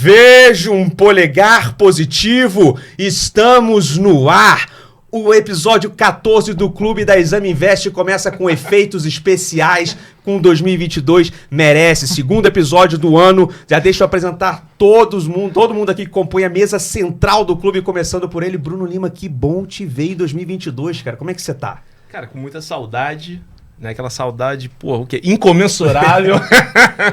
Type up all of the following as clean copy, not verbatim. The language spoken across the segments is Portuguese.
Vejo um polegar positivo, estamos no ar. O episódio 14 do Clube da Exame Invest começa com efeitos especiais, com 2022 merece. Segundo episódio do ano, já deixa eu apresentar todo mundo aqui que compõe a mesa central do clube, começando por ele, Bruno Lima. Que bom te ver em 2022, cara. Como é que você tá? Cara, com muita saudade, né? Aquela saudade, pô, o quê? Incomensurável.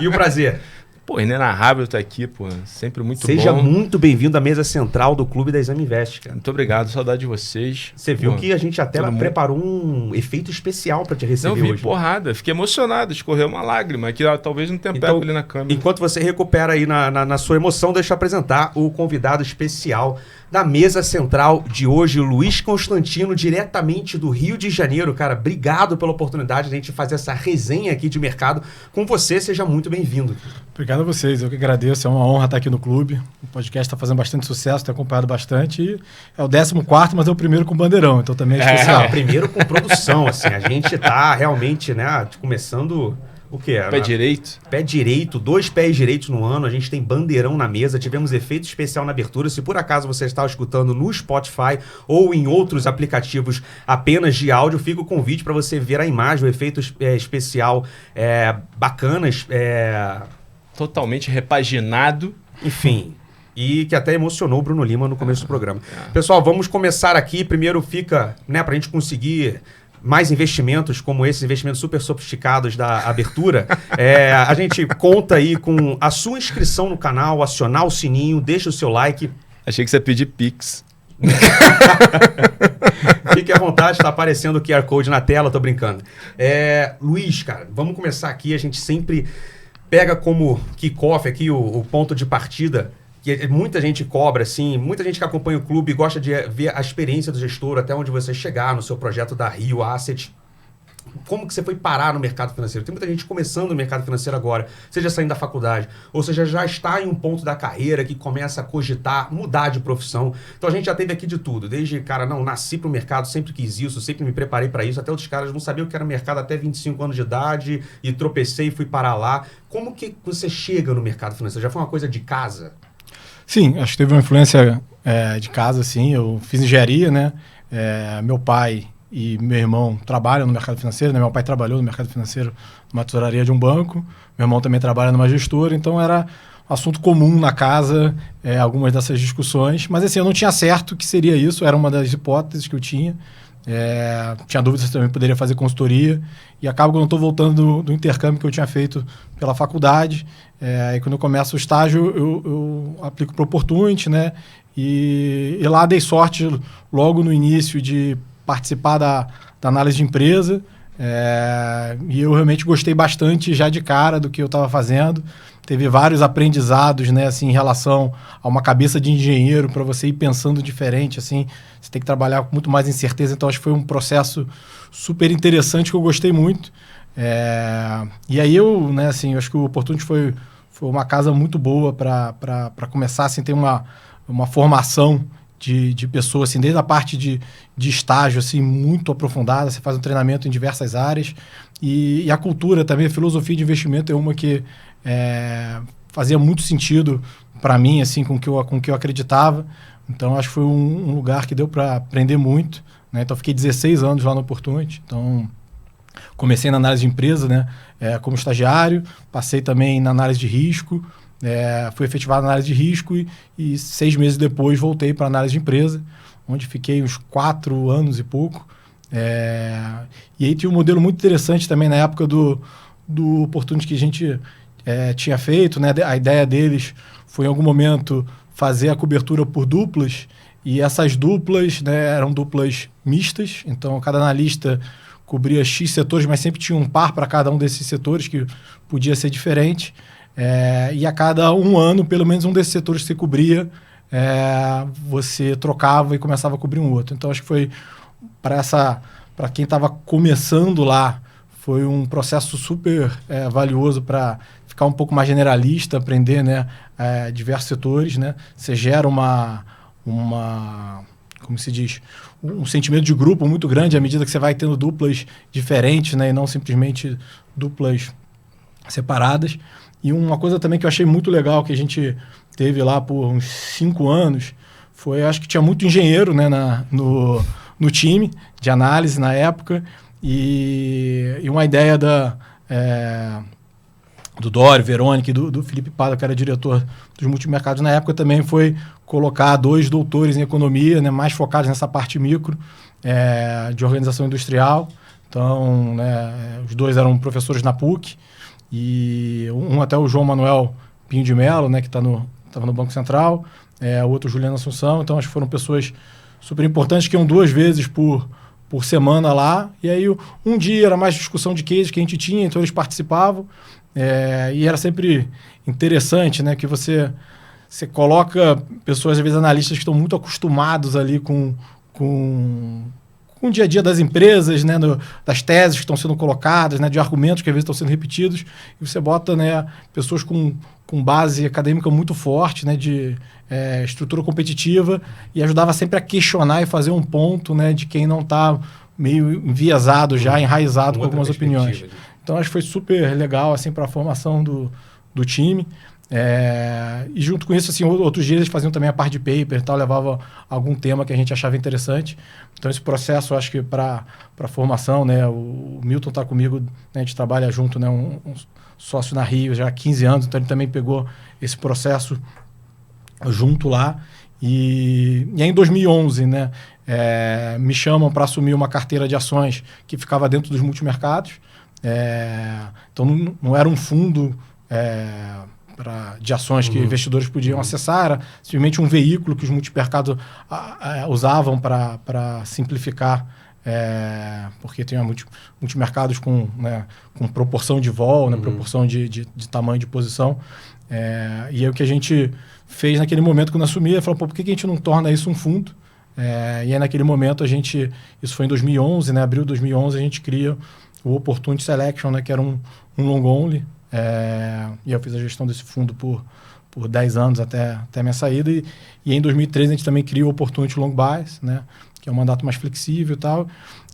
E o prazer? Pô, inenarrável estar aqui, pô. Sempre muito bom. Seja muito bem-vindo à mesa central do Clube da Exame Invest, cara. Muito obrigado, saudade de vocês. Você viu que a gente até preparou um efeito especial para te receber hoje. Não, vi porrada. Fiquei emocionado, escorreu uma lágrima, que talvez não tenha pego ali na câmera. Enquanto você recupera aí na sua emoção, deixa eu apresentar o convidado especial da mesa central de hoje, Luiz Constantino, diretamente do Rio de Janeiro. Cara, obrigado pela oportunidade de a gente fazer essa resenha aqui de mercado com você. Seja muito bem-vindo. Obrigado a vocês, eu que agradeço, é uma honra estar aqui no clube. O podcast está fazendo bastante sucesso, tenho acompanhado bastante. E é o 14º, mas é o primeiro com bandeirão, então também é especial. Primeiro com produção, assim, a gente está realmente, né, começando... O que é? Pé direito? Pé direito, 2 pés direitos no ano, a gente tem bandeirão na mesa, tivemos efeito especial na abertura. Se por acaso você está escutando no Spotify ou em outros aplicativos apenas de áudio, fica o convite para você ver a imagem, o efeito especial bacanas. Totalmente repaginado. Enfim... E que até emocionou o Bruno Lima no começo do programa. Pessoal, vamos começar aqui. Primeiro fica, né, para a gente conseguir mais investimentos como esses investimentos super sofisticados da abertura. A gente conta aí com a sua inscrição no canal, acionar o sininho, deixa o seu like. Achei que você ia pedir Pix. Fique à vontade, está aparecendo o QR Code na tela, tô brincando. Luiz, cara, vamos começar aqui. A gente sempre pega como kickoff aqui o ponto de partida, que muita gente cobra, assim, muita gente que acompanha o clube gosta de ver a experiência do gestor, até onde você chegar no seu projeto da Rio Asset. Como que você foi parar no mercado financeiro? Tem muita gente começando no mercado financeiro agora, seja saindo da faculdade, ou seja, já está em um ponto da carreira que começa a cogitar mudar de profissão. Então a gente já teve aqui de tudo, desde, cara, não, nasci pro mercado, sempre quis isso, sempre me preparei para isso, até outros caras não sabiam o que era mercado até 25 anos de idade e tropecei e fui parar lá. Como que você chega no mercado financeiro? Já foi uma coisa de casa? Sim, acho que teve uma influência de casa, sim. Eu fiz engenharia, né? Meu pai e meu irmão trabalham no mercado financeiro, né? Meu pai trabalhou no mercado financeiro numa tesouraria de um banco, meu irmão também trabalha numa gestora, então era um assunto comum na casa, algumas dessas discussões. Mas assim, eu não tinha certo que seria isso, era uma das hipóteses que eu tinha. Tinha dúvidas se eu também poderia fazer consultoria e acabo que eu não estou voltando do intercâmbio que eu tinha feito pela faculdade. E quando eu começo o estágio, eu aplico para o Opportunity, né? E lá dei sorte logo no início de participar da análise de empresa. E eu realmente gostei bastante já de cara do que eu estava fazendo. Teve vários aprendizados, né, assim, em relação a uma cabeça de engenheiro para você ir pensando diferente, assim, você tem que trabalhar com muito mais incerteza, então acho que foi um processo super interessante que eu gostei muito. E aí eu, né, assim, eu acho que o Opportunity foi uma casa muito boa para começar, assim, ter uma formação de pessoas, assim, desde a parte de estágio, assim, muito aprofundada, você faz um treinamento em diversas áreas, e a cultura também, a filosofia de investimento é uma que fazia muito sentido para mim, assim, com que eu acreditava. Então, acho que foi um lugar que deu para aprender muito, né? Então, fiquei 16 anos lá no Opportunity. Então, comecei na análise de empresa, né? Como estagiário, passei também na análise de risco, fui efetivado na análise de risco e 6 meses depois voltei para a análise de empresa, onde fiquei uns 4 anos e pouco. E aí tinha um modelo muito interessante também na época do Opportunity que a gente tinha feito, né? A ideia deles foi em algum momento fazer a cobertura por duplas, e essas duplas, né, eram duplas mistas, então cada analista cobria X setores, mas sempre tinha um par para cada um desses setores que podia ser diferente, e a cada um ano, pelo menos um desses setores que você cobria, você trocava e começava a cobrir um outro. Então acho que foi para quem estava começando lá, foi um processo super valioso para ficar um pouco mais generalista, aprender, né, diversos setores, né? Você gera como se diz, um sentimento de grupo muito grande à medida que você vai tendo duplas diferentes, né, e não simplesmente duplas separadas. E uma coisa também que eu achei muito legal que a gente teve lá por uns 5 anos, acho que tinha muito engenheiro, né, no time de análise na época, e uma ideia do Dório, Verônica e do Felipe Pada, que era diretor dos multimercados na época, também foi colocar 2 doutores em economia, né, mais focados nessa parte micro de organização industrial. Então, né, os 2 eram professores na PUC, e até o João Manuel Pinho de Mello, né, que estava no Banco Central, o outro Juliano Assunção. Então, acho que foram pessoas super importantes que iam 2 vezes por semana lá. E aí, um dia era mais discussão de case que a gente tinha, então eles participavam. E era sempre interessante, né, que você coloca pessoas, às vezes analistas, que estão muito acostumados ali com o dia a dia das empresas, né, das teses que estão sendo colocadas, né, de argumentos que às vezes estão sendo repetidos, e você bota, né, pessoas com base acadêmica muito forte, né, de estrutura competitiva, e ajudava sempre a questionar e fazer um ponto, né, de quem não está meio enviesado já, enraizado com algumas opiniões. Então, acho que foi super legal assim, para a formação do time. E junto com isso, assim, outros dias eles faziam também a parte de paper e tal, levava algum tema que a gente achava interessante. Então, esse processo, acho que para a formação, né, o Milton está comigo, né, a gente trabalha junto, né, um sócio na Rio já há 15 anos, então ele também pegou esse processo junto lá. E aí, em 2011, né, me chamam para assumir uma carteira de ações que ficava dentro dos multimercados. Então, não era um fundo de ações que investidores podiam acessar, era simplesmente um veículo que os multimercados usavam para simplificar, porque tinha multimercados com proporção de vol, né, proporção de tamanho de posição. E aí o que a gente fez naquele momento, quando assumia, falou, por que a gente não torna isso um fundo? E aí naquele momento isso foi em 2011, né, abril de 2011, a gente cria o Opportunity Selection, né, que era um long only, e eu fiz a gestão desse fundo por 10 anos até a minha saída, e em 2013 a gente também criou o Opportunity Long Bias, né, que é um mandato mais flexível e tal,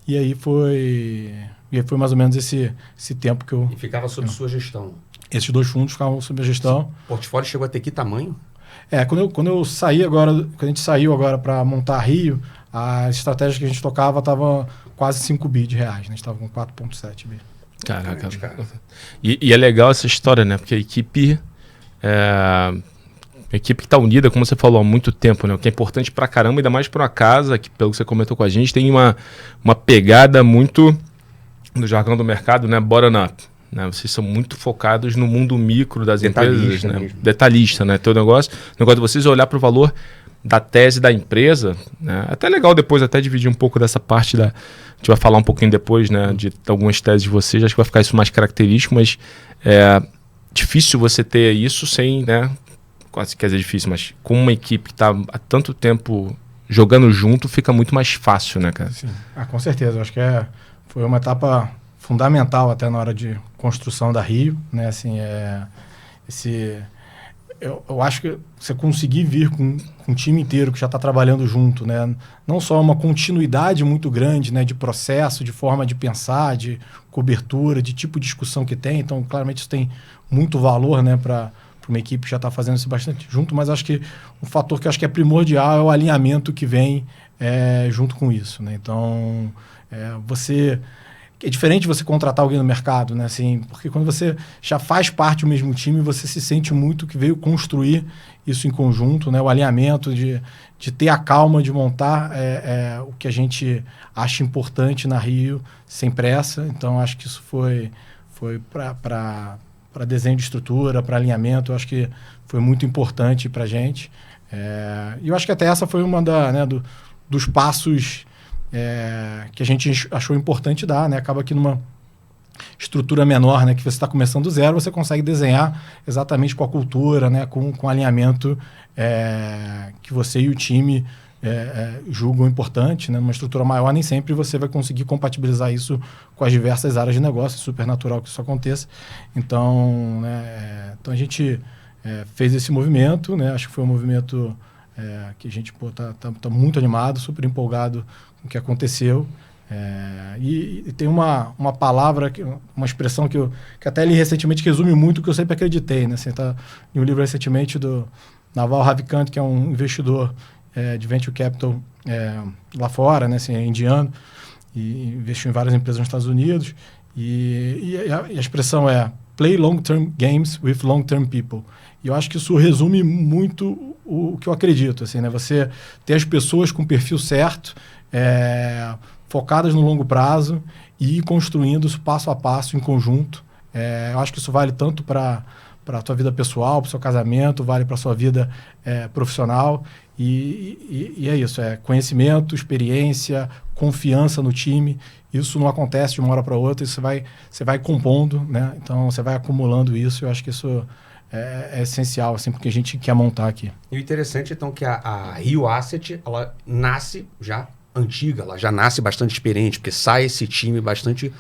e aí foi mais ou menos esse tempo que eu... E ficava sob sua gestão? Esses 2 fundos ficavam sob a gestão. O portfólio chegou a ter que tamanho? Quando eu saí agora, quando a gente saiu agora para montar Rio, as estratégias que a gente tocava estavam quase 5 bi de reais, né? A gente estava com 4,7 bi. Caraca. E é legal essa história, né? Porque a equipe que está unida, como você falou, há muito tempo, né? O que é importante pra caramba, ainda mais para uma casa, que pelo que você comentou com a gente, tem uma pegada muito, no jargão do mercado, né? Bottom-up. Né? Vocês são muito focados no mundo micro das empresas, né? Detalhista, né? Teu negócio de vocês é olhar para o valor da tese da empresa, né? Até legal depois até dividir um pouco dessa parte a gente vai falar um pouquinho depois, né, de algumas teses de vocês, acho que vai ficar isso mais característico, mas é difícil você ter isso sem, né, quase quer dizer difícil, mas com uma equipe que está há tanto tempo jogando junto, fica muito mais fácil, né, cara? Sim. Com certeza, acho que foi uma etapa fundamental até na hora de construção da Rio, né, assim, eu acho que você conseguir vir com um time inteiro que já está trabalhando junto, né? Não só uma continuidade muito grande, né, de processo, de forma de pensar, de cobertura, de tipo de discussão que tem. Então, claramente, isso tem muito valor, né, para uma equipe que já está fazendo isso bastante junto. Mas acho que um fator que eu acho que é primordial é o alinhamento que vem junto com isso, né? Então, é diferente você contratar alguém no mercado, né? Assim, porque quando você já faz parte do mesmo time, você se sente muito que veio construir isso em conjunto, né? O alinhamento de ter a calma de montar o que a gente acha importante na Rio, sem pressa. Então, acho que isso foi para desenho de estrutura, para alinhamento, eu acho que foi muito importante para a gente. E eu acho que até essa foi uma dos passos que a gente achou importante dar, né? Acaba que numa estrutura menor, né, que você está começando do zero, você consegue desenhar exatamente com a cultura, né, com o alinhamento que você e o time julgam importante, né? Numa estrutura maior, nem sempre você vai conseguir compatibilizar isso com as diversas áreas de negócio, é super natural que isso aconteça. Então, então a gente fez esse movimento, né? Acho que foi um movimento que a gente tá muito animado, super empolgado com o que aconteceu. E tem uma palavra, uma expressão que até li recentemente que resume muito o que eu sempre acreditei, né? Você tá em um livro recentemente do Naval Ravikant, que é um investidor de venture capital lá fora, né, assim, é indiano, e investiu em várias empresas nos Estados Unidos. E a expressão é play long-term games with long-term people. E eu acho que isso resume muito o que eu acredito. Assim, né? Você ter as pessoas com o perfil certo, focadas no longo prazo e ir construindo isso passo a passo, em conjunto. Eu acho que isso vale tanto para a tua vida pessoal, para o seu casamento, vale para a sua vida profissional. E é isso, conhecimento, experiência, confiança no time. Isso não acontece de uma hora para outra, isso você vai compondo, né? Então você vai acumulando isso. Eu acho que isso é essencial, assim, porque a gente quer montar aqui. E o interessante, então, que a Rio Asset, ela nasce já antiga, ela já nasce bastante experiente, porque sai esse time bastante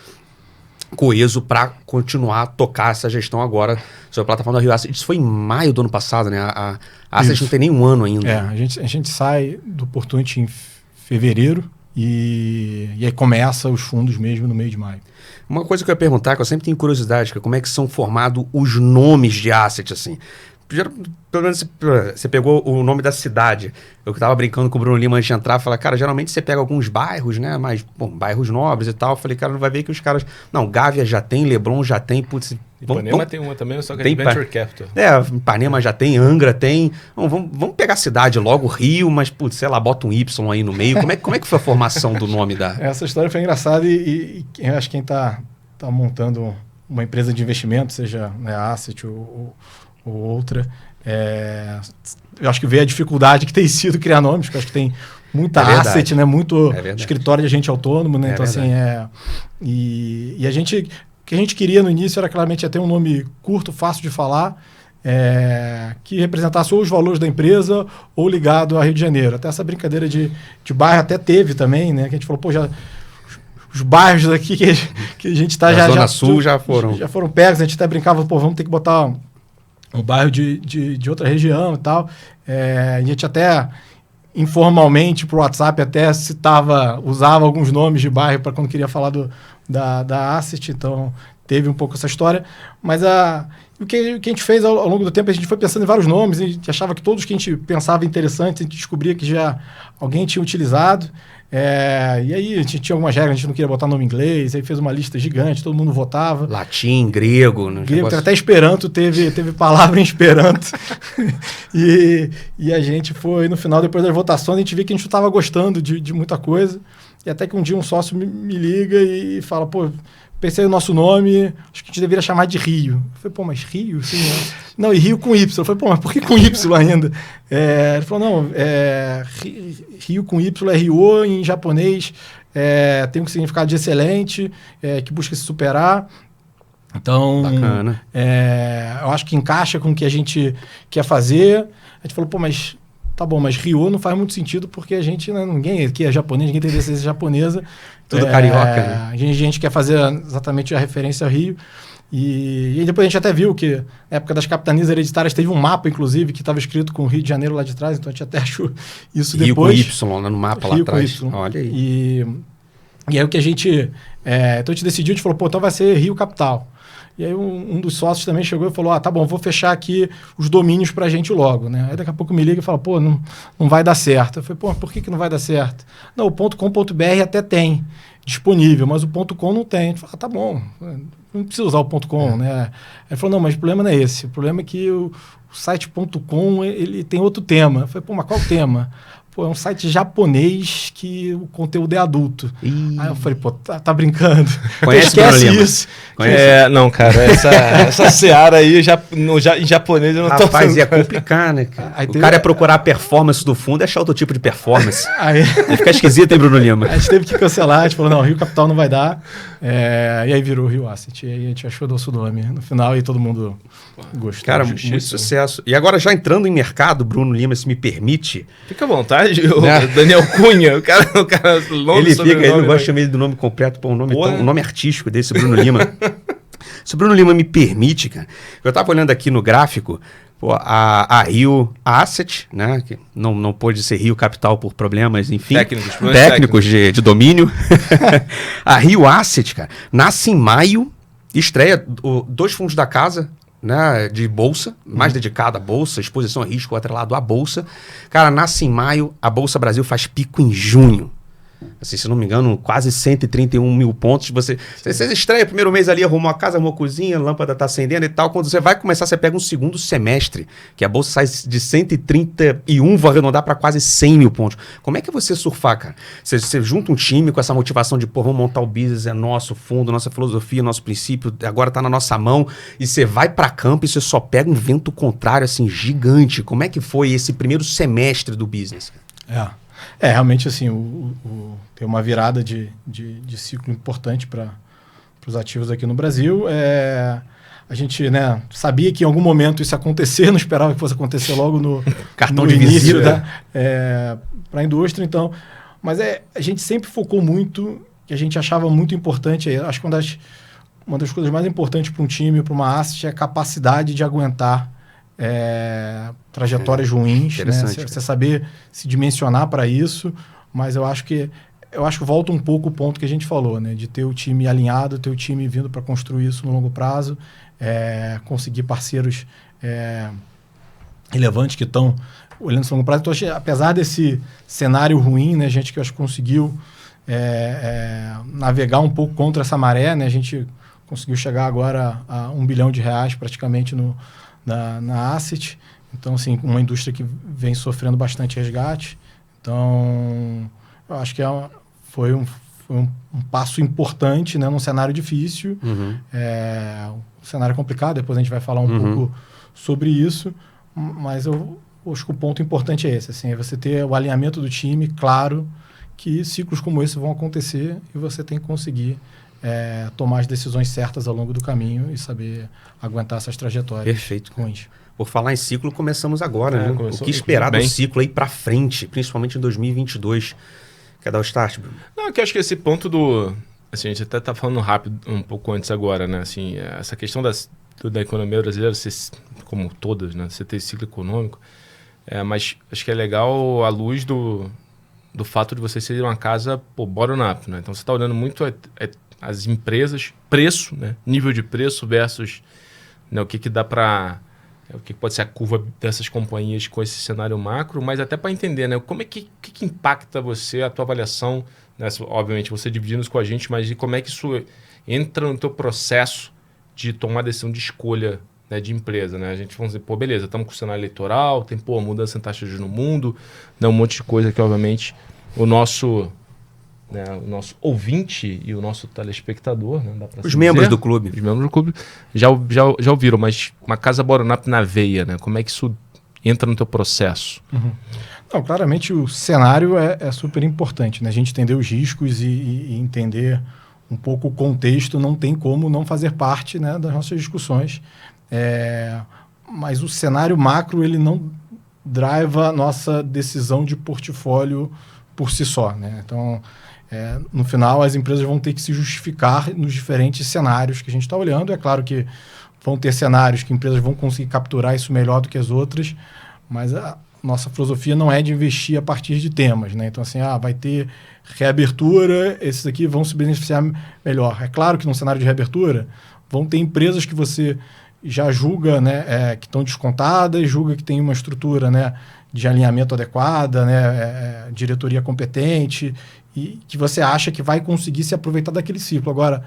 coeso para continuar a tocar essa gestão agora sobre a plataforma da Rio Asset. Isso foi em maio do ano passado, né? A Asset não tem nem um ano ainda. A gente sai do Opportunity em fevereiro e aí começa os fundos mesmo no meio de maio. Uma coisa que eu ia perguntar, que eu sempre tenho curiosidade, que é como é que são formados os nomes de asset, assim. Pelo menos você pegou o nome da cidade. Eu estava brincando com o Bruno Lima antes de entrar, falei, cara, geralmente você pega alguns bairros, né, mas, bairros nobres e tal. Eu falei, cara, não vai ver que os caras... Não, Gávea já tem, Leblon já tem, putz... Ipanema tem uma também, só que é de Venture Capital. Ipanema já tem, Angra tem. Vamos pegar a cidade logo, Rio, mas, putz, sei lá, bota um Y aí no meio. Como é que foi a formação do nome da... Essa história foi engraçada e eu acho que quem tá montando uma empresa de investimento, seja, né, asset ou outra, eu acho que vê a dificuldade que tem sido criar nomes, porque eu acho que tem muita asset, né, muito escritório de agente autônomo, né, então assim, e a gente, o que a gente queria no início era claramente ter um nome curto, fácil de falar, que representasse ou os valores da empresa ou ligado a Rio de Janeiro. Até essa brincadeira de bairro até teve também, né, que a gente falou, pô, já... Os bairros daqui que a gente está já... Zona Sul já foram pegos, a gente até brincava, pô, vamos ter que botar um bairro de outra região e tal. A gente até, informalmente, pro WhatsApp, até usava alguns nomes de bairro para quando queria falar da Asset, então teve um pouco essa história. Mas o que a gente fez ao longo do tempo, a gente foi pensando em vários nomes, e a gente achava que todos que a gente pensava interessantes, a gente descobria que já alguém tinha utilizado. E aí a gente tinha algumas regras, a gente não queria botar nome em inglês, aí fez uma lista gigante, todo mundo votava. Latim, grego. Até Esperanto, teve palavra em Esperanto. e a gente foi, no final, depois das votações, a gente viu que a gente estava gostando de muita coisa. E até que um dia um sócio me liga e fala, pô, pensei no nosso nome, acho que a gente deveria chamar de Rio. Eu falei, pô, mas Rio? Sim, né? Não, e Rio com Y. Eu falei, pô, mas por que com Y ainda? Ele falou, não, Rio com Y é Ryo em japonês, tem um significado de excelente, que busca se superar. Então, bacana. Eu acho que encaixa com o que a gente quer fazer. A gente falou, pô, mas tá bom, mas Ryo não faz muito sentido porque a gente, né, ninguém aqui é japonês, ninguém tem descendência japonesa. Tudo carioca, né? A gente quer fazer exatamente a referência a Rio. E depois a gente até viu que na época das capitanias hereditárias teve um mapa, inclusive, que estava escrito com o Rio de Janeiro lá de trás, então a gente até achou isso Rio depois. Rio com Y, né, no mapa Rio lá atrás. Com Y. Olha aí. E aí o que a gente... então a gente decidiu, a gente falou, pô, então vai ser Rio Capital. E aí um dos sócios também chegou e falou, tá bom, vou fechar aqui os domínios pra gente logo, né? Aí daqui a pouco me liga e fala, pô, não vai dar certo. Eu falei, pô, por que não vai dar certo? Não, o .com.br até tem disponível, mas o .com não tem. A gente falou, tá bom, não precisa usar o .com, né? Aí ele falou, não, mas o problema não é esse. O problema é que o site .com, ele tem outro tema. Eu falei, pô, mas qual o tema? Pô, é um site japonês que o conteúdo é adulto. Aí eu falei, pô, tá brincando. Conhece esquece isso. Não, cara, essa seara aí, em japonês eu não tô... Rapaz, ia complicar, né, cara? O cara ia procurar a performance do fundo e achar outro tipo de performance. Ia ficar esquisito, hein, Bruno Lima? A gente teve que cancelar, a gente falou, não, Rio Capital não vai dar. E aí virou Rio Asset. E aí a gente achou o nosso nome no final e todo mundo gostou. Cara, muito sucesso. E agora, já entrando em mercado, Bruno Lima, se me permite... Fica à vontade, Daniel Cunha, o cara ele não gosta de chamar ele do nome completo, pô, um nome artístico desse Bruno Lima. Se o Bruno Lima me permite, cara, eu tava olhando aqui no gráfico, pô, a Rio Asset, né, que não pôde ser Rio Capital por problemas, enfim, técnicos de domínio. A Rio Asset, cara, nasce em maio, estreia 2 fundos da casa, né, de bolsa, mais dedicado à bolsa, exposição a risco atrelado à bolsa. Cara, nasce em maio, a Bolsa Brasil faz pico em junho. Assim, se não me engano, quase 131 mil pontos. Você estreia o primeiro mês ali, arrumou a casa, arrumou a cozinha, a lâmpada tá acendendo e tal. Quando você vai começar, você pega um segundo semestre, que a bolsa sai de 131, vou arredondar para quase 100 mil pontos. Como é que você surfar, cara? Você junta um time com essa motivação de, pô, vamos montar o business, é nosso fundo, nossa filosofia, nosso princípio, agora tá na nossa mão, e você vai para campo e você só pega um vento contrário, assim, gigante. Como é que foi esse primeiro semestre do business? Realmente, assim, tem uma virada de ciclo importante para os ativos aqui no Brasil. A gente, né, sabia que em algum momento isso ia acontecer, não esperava que fosse acontecer logo no cartão no de início visita para a indústria. Então, mas a gente sempre focou muito, que a gente achava muito importante. Acho que uma das coisas mais importantes para um time, para uma asset, é a capacidade de aguentar trajetórias ruins, né? Você saber se dimensionar para isso, mas eu acho que volta um pouco o ponto que a gente falou, né? De ter o time alinhado, ter o time vindo para construir isso no longo prazo, conseguir parceiros relevantes que estão olhando esse longo prazo. Então, apesar desse cenário ruim, né, a gente que acho que conseguiu navegar um pouco contra essa maré, né? A gente conseguiu chegar agora a R$1 bilhão praticamente na asset. Então, assim, uma indústria que vem sofrendo bastante resgate. Então, eu acho que foi um passo importante, né, num cenário difícil. Um cenário complicado, depois a gente vai falar um pouco sobre isso. Mas eu acho que o ponto importante é esse, assim, é você ter o alinhamento do time claro, que ciclos como esse vão acontecer e você tem que conseguir tomar as decisões certas ao longo do caminho e saber aguentar essas trajetórias. Perfeito. Ruins. Por falar em ciclo, começamos agora, né? O que esperar do ciclo aí para frente, principalmente em 2022? Quer dar o start, Bruno? Não, que eu acho que esse ponto assim, a gente até tá falando rápido um pouco antes agora, né? Assim, essa questão da economia brasileira, como todas, né? Você ter ciclo econômico, mas acho que é legal à luz do fato de você ser uma casa, bottom-up, né? Então você está olhando muito as empresas, preço, né? Nível de preço versus, né, o que dá para... o que pode ser a curva dessas companhias com esse cenário macro, mas até para entender, né, como é que impacta você, a tua avaliação, né, obviamente você dividindo isso com a gente, mas de como é que isso entra no teu processo de tomar decisão de escolha, né, de empresa, né? A gente vai dizer, beleza, estamos com o cenário eleitoral, tem mudança em taxa de juros no mundo, né, um monte de coisa que obviamente o nosso ouvinte e o nosso telespectador, né, dá pra os membros do clube. Os membros do clube já ouviram, mas uma casa bottom-up na veia, né? Como é que isso entra no teu processo? Não, claramente o cenário é super importante, né? A gente entender os riscos e entender um pouco o contexto não tem como não fazer parte, né, das nossas discussões. Mas o cenário macro ele não driva a nossa decisão de portfólio por si só, né? Então, no final, as empresas vão ter que se justificar nos diferentes cenários que a gente está olhando. É claro que vão ter cenários que empresas vão conseguir capturar isso melhor do que as outras, mas a nossa filosofia não é de investir a partir de temas, né? Então, assim, vai ter reabertura, esses aqui vão se beneficiar melhor. É claro que no cenário de reabertura vão ter empresas que você já julga, né, que estão descontadas, julga que tem uma estrutura, né, de alinhamento adequada, né, diretoria competente, e que você acha que vai conseguir se aproveitar daquele ciclo. Agora,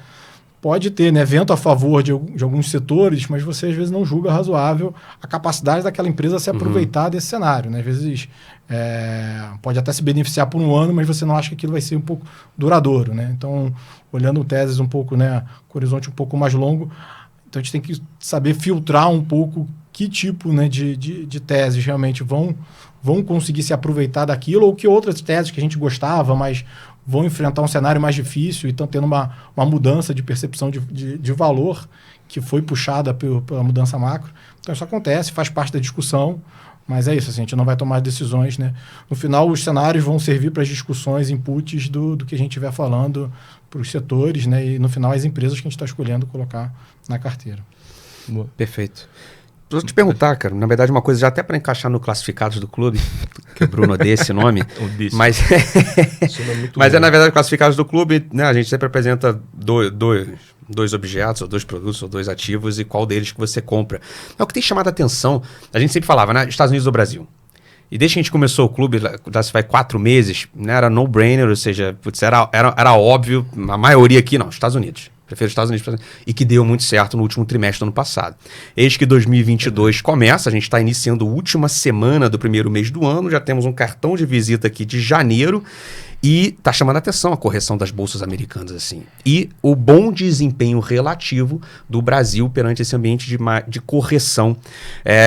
pode ter, né, vento a favor de alguns setores, mas você às vezes não julga razoável a capacidade daquela empresa se aproveitar desse cenário, né? Às vezes pode até se beneficiar por um ano, mas você não acha que aquilo vai ser um pouco duradouro, né? Então, olhando teses um pouco, né, com horizonte um pouco mais longo, então a gente tem que saber filtrar um pouco que tipo, né, de teses realmente vão conseguir se aproveitar daquilo, ou que outras teses que a gente gostava, mas vão enfrentar um cenário mais difícil e estão tendo uma mudança de percepção de valor que foi puxada pela mudança macro. Então isso acontece, faz parte da discussão, mas é isso, assim, a gente não vai tomar decisões, né? No final, os cenários vão servir para as discussões, inputs do que a gente estiver falando para os setores, né? E no final, as empresas que a gente está escolhendo colocar na carteira. Boa. Perfeito. Preciso te perguntar, cara, na verdade uma coisa já até para encaixar no classificados do clube, que o Bruno odeia esse nome, mas na verdade classificados do clube, né, a gente sempre apresenta 2 objetos, ou 2 produtos, ou 2 ativos, e qual deles que você compra. É o que tem chamado a atenção. A gente sempre falava, né? Estados Unidos ou Brasil. E desde que a gente começou o clube, já se vai 4 meses, né? Era no-brainer, ou seja, putz, era óbvio, a maioria aqui, não, Estados Unidos. Prefiro Estados Unidos. E que deu muito certo no último trimestre do ano passado. Eis que 2022 começa, a gente está iniciando a última semana do primeiro mês do ano, já temos um cartão de visita aqui de janeiro e está chamando a atenção a correção das bolsas americanas, assim. E o bom desempenho relativo do Brasil perante esse ambiente de correção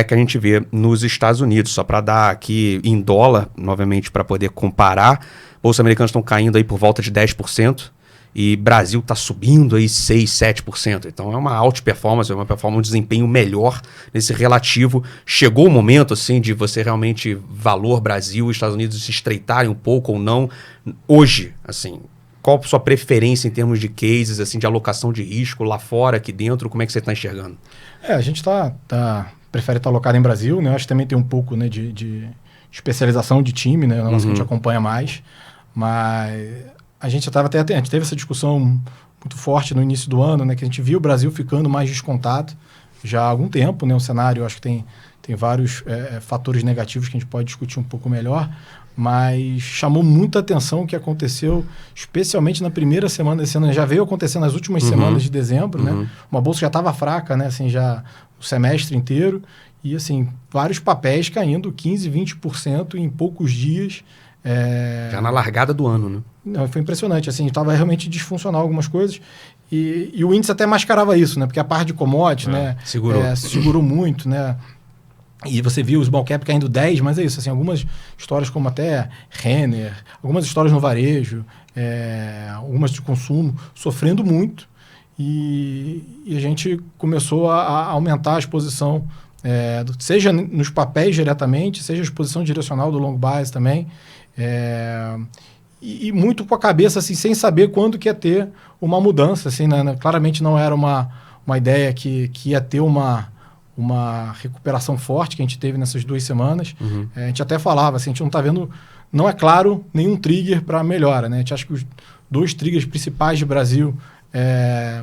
que a gente vê nos Estados Unidos. Só para dar aqui em dólar, novamente, para poder comparar, bolsas americanas estão caindo aí por volta de 10%. E Brasil está subindo aí 6, 7%. Então é uma alta performance, é uma performance, um desempenho melhor nesse relativo. Chegou o momento assim de você realmente valor Brasil e Estados Unidos se estreitarem um pouco ou não. Hoje, assim, qual a sua preferência em termos de cases, assim, de alocação de risco lá fora, aqui dentro? Como é que você está enxergando? A gente prefere estar alocado em Brasil, né? Eu acho que também tem um pouco, né, de especialização de time, né? Que a gente acompanha mais, mas a gente teve essa discussão muito forte no início do ano, né, que a gente viu o Brasil ficando mais descontado já há algum tempo, né, o cenário, acho que tem vários fatores negativos que a gente pode discutir um pouco melhor, mas chamou muita atenção o que aconteceu, especialmente na primeira semana desse ano, já veio acontecendo nas últimas semanas de dezembro, né, uma bolsa já estava fraca, né, assim, já o semestre inteiro, e assim, vários papéis caindo 15%, 20% em poucos dias. Já na largada do ano, né? Não, foi impressionante, assim, estava realmente disfuncional algumas coisas e o índice até mascarava isso, né? Porque a parte de commodity, né? Segurou muito, né? E você viu o small cap caindo 10, mas é isso, assim, algumas histórias como até Renner, algumas histórias no varejo, algumas de consumo, sofrendo muito e a gente começou a aumentar a exposição, seja nos papéis diretamente, seja a exposição direcional do long bias também, e muito com a cabeça, assim, sem saber quando que ia ter uma mudança, assim, né? Claramente não era uma ideia que ia ter uma recuperação forte que a gente teve nessas 2 semanas. A gente até falava, assim, a gente não está vendo, não é claro, nenhum trigger para melhora, né? A gente acha que os 2 triggers principais de Brasil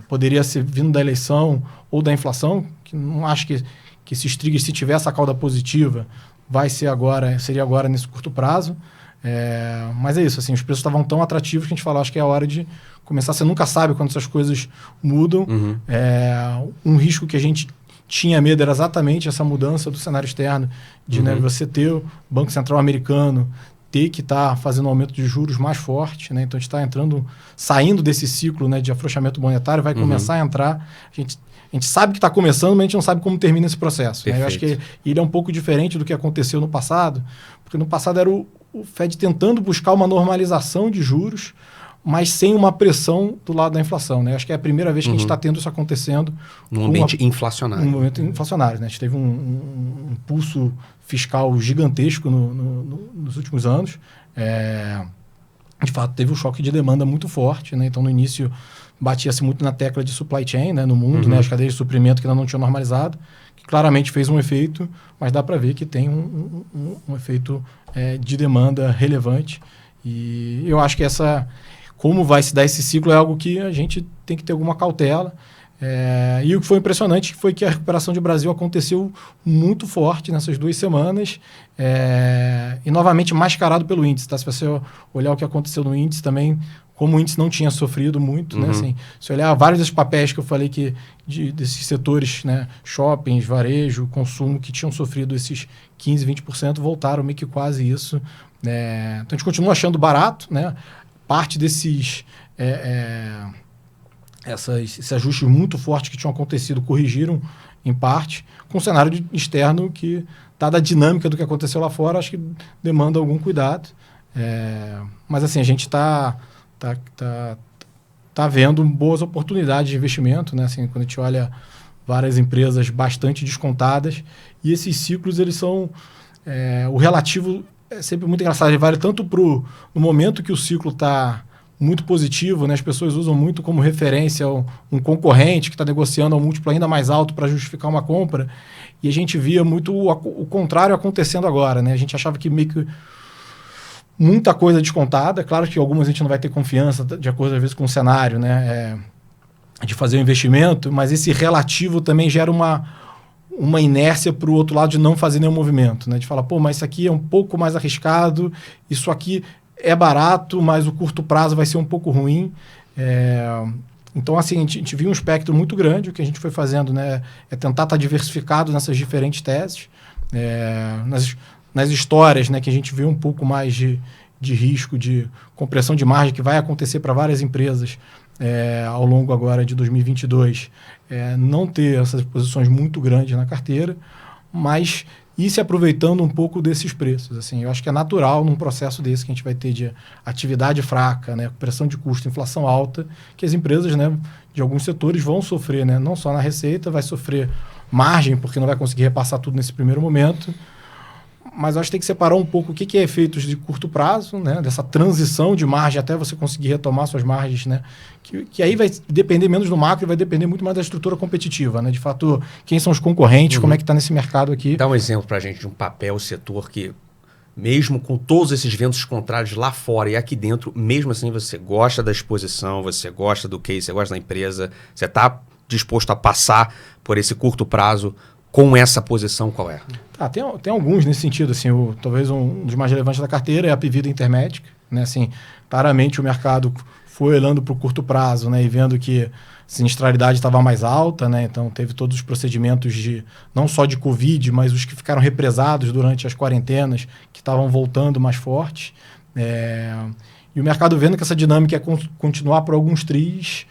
poderia ser vindo da eleição ou da inflação, que não acho que esses triggers, se tiver essa cauda positiva, seria agora nesse curto prazo. Mas é isso, assim, os preços estavam tão atrativos que a gente falou, acho que é a hora de começar. Você nunca sabe quando essas coisas mudam. Um risco que a gente tinha medo era exatamente essa mudança do cenário externo, de né, você ter o Banco Central americano ter que estar fazendo um aumento de juros mais forte, né? Então a gente está saindo desse ciclo, né, de afrouxamento monetário, vai começar a entrar. A gente sabe que está começando, mas a gente não sabe como termina esse processo. Né? Eu acho que ele é um pouco diferente do que aconteceu no passado, porque no passado era o Fed tentando buscar uma normalização de juros, mas sem uma pressão do lado da inflação. Né? Acho que é a primeira vez que a gente está tendo isso acontecendo. Num ambiente inflacionário. Num momento inflacionário. Né? A gente teve um impulso fiscal gigantesco nos últimos anos. De fato, teve um choque de demanda muito forte. Né? Então, no início, batia-se muito na tecla de supply chain, né, no mundo, né, as cadeias de suprimento que ainda não tinham normalizado, que claramente fez um efeito, mas dá para ver que tem um efeito de demanda relevante. E eu acho que como vai se dar esse ciclo é algo que a gente tem que ter alguma cautela. E o que foi impressionante foi que a recuperação de Brasil aconteceu muito forte nessas 2 semanas e novamente mascarado pelo índice. Tá? Se você olhar o que aconteceu no índice também, como o índice não tinha sofrido muito, né? Assim, se olhar vários desses papéis que eu falei desses setores, né, shoppings, varejo, consumo, que tinham sofrido esses 15%, 20%, voltaram meio que quase isso. Então a gente continua achando barato, né? Parte desses esses ajustes muito fortes que tinham acontecido corrigiram em parte, com um cenário externo que, dada a dinâmica do que aconteceu lá fora, acho que demanda algum cuidado. Mas assim, a gente está vendo boas oportunidades de investimento, né? Assim, quando a gente olha várias empresas bastante descontadas, e esses ciclos, eles são... o relativo é sempre muito engraçado, ele vale tanto no momento que o ciclo está muito positivo, né? As pessoas usam muito como referência um concorrente que está negociando a um múltiplo ainda mais alto para justificar uma compra, e a gente via muito o contrário acontecendo agora, né? A gente achava que meio que muita coisa descontada, claro que algumas a gente não vai ter confiança de acordo às vezes com o cenário, né? de fazer o investimento, mas esse relativo também gera uma inércia para o outro lado de não fazer nenhum movimento, né? De falar, pô, mas isso aqui é um pouco mais arriscado, isso aqui é barato, mas o curto prazo vai ser um pouco ruim. Então, assim, a gente viu um espectro muito grande. O que a gente foi fazendo, né, é tentar estar diversificado nessas diferentes teses. Nas histórias, né, que a gente vê um pouco mais de risco, de compressão de margem, que vai acontecer para várias empresas ao longo agora de 2022, não ter essas posições muito grandes na carteira, mas ir se aproveitando um pouco desses preços. Assim, eu acho que é natural num processo desse que a gente vai ter de atividade fraca, né, pressão de custo, inflação alta, que as empresas, né, de alguns setores vão sofrer, né, não só na receita, vai sofrer margem, porque não vai conseguir repassar tudo nesse primeiro momento. Mas eu acho que tem que separar um pouco o que é efeitos de curto prazo, né, dessa transição de margem até você conseguir retomar suas margens, né, que aí vai depender menos do macro e vai depender muito mais da estrutura competitiva, né, de fato, quem são os concorrentes, como é que está nesse mercado aqui. Dá um exemplo para a gente de um papel, setor que, mesmo com todos esses ventos contrários lá fora e aqui dentro, mesmo assim você gosta da exposição, você gosta do case, você gosta da empresa, você está disposto a passar por esse curto prazo com essa posição, qual é? Tem alguns nesse sentido, assim, talvez um dos mais relevantes da carteira é a Pvida Intermédica, né, assim, claramente o mercado foi olhando para o curto prazo, né, e vendo que a sinistralidade estava mais alta, né, então teve todos os procedimentos não só de Covid, mas os que ficaram represados durante as quarentenas, que estavam voltando mais fortes, e o mercado vendo que essa dinâmica ia continuar por alguns tris,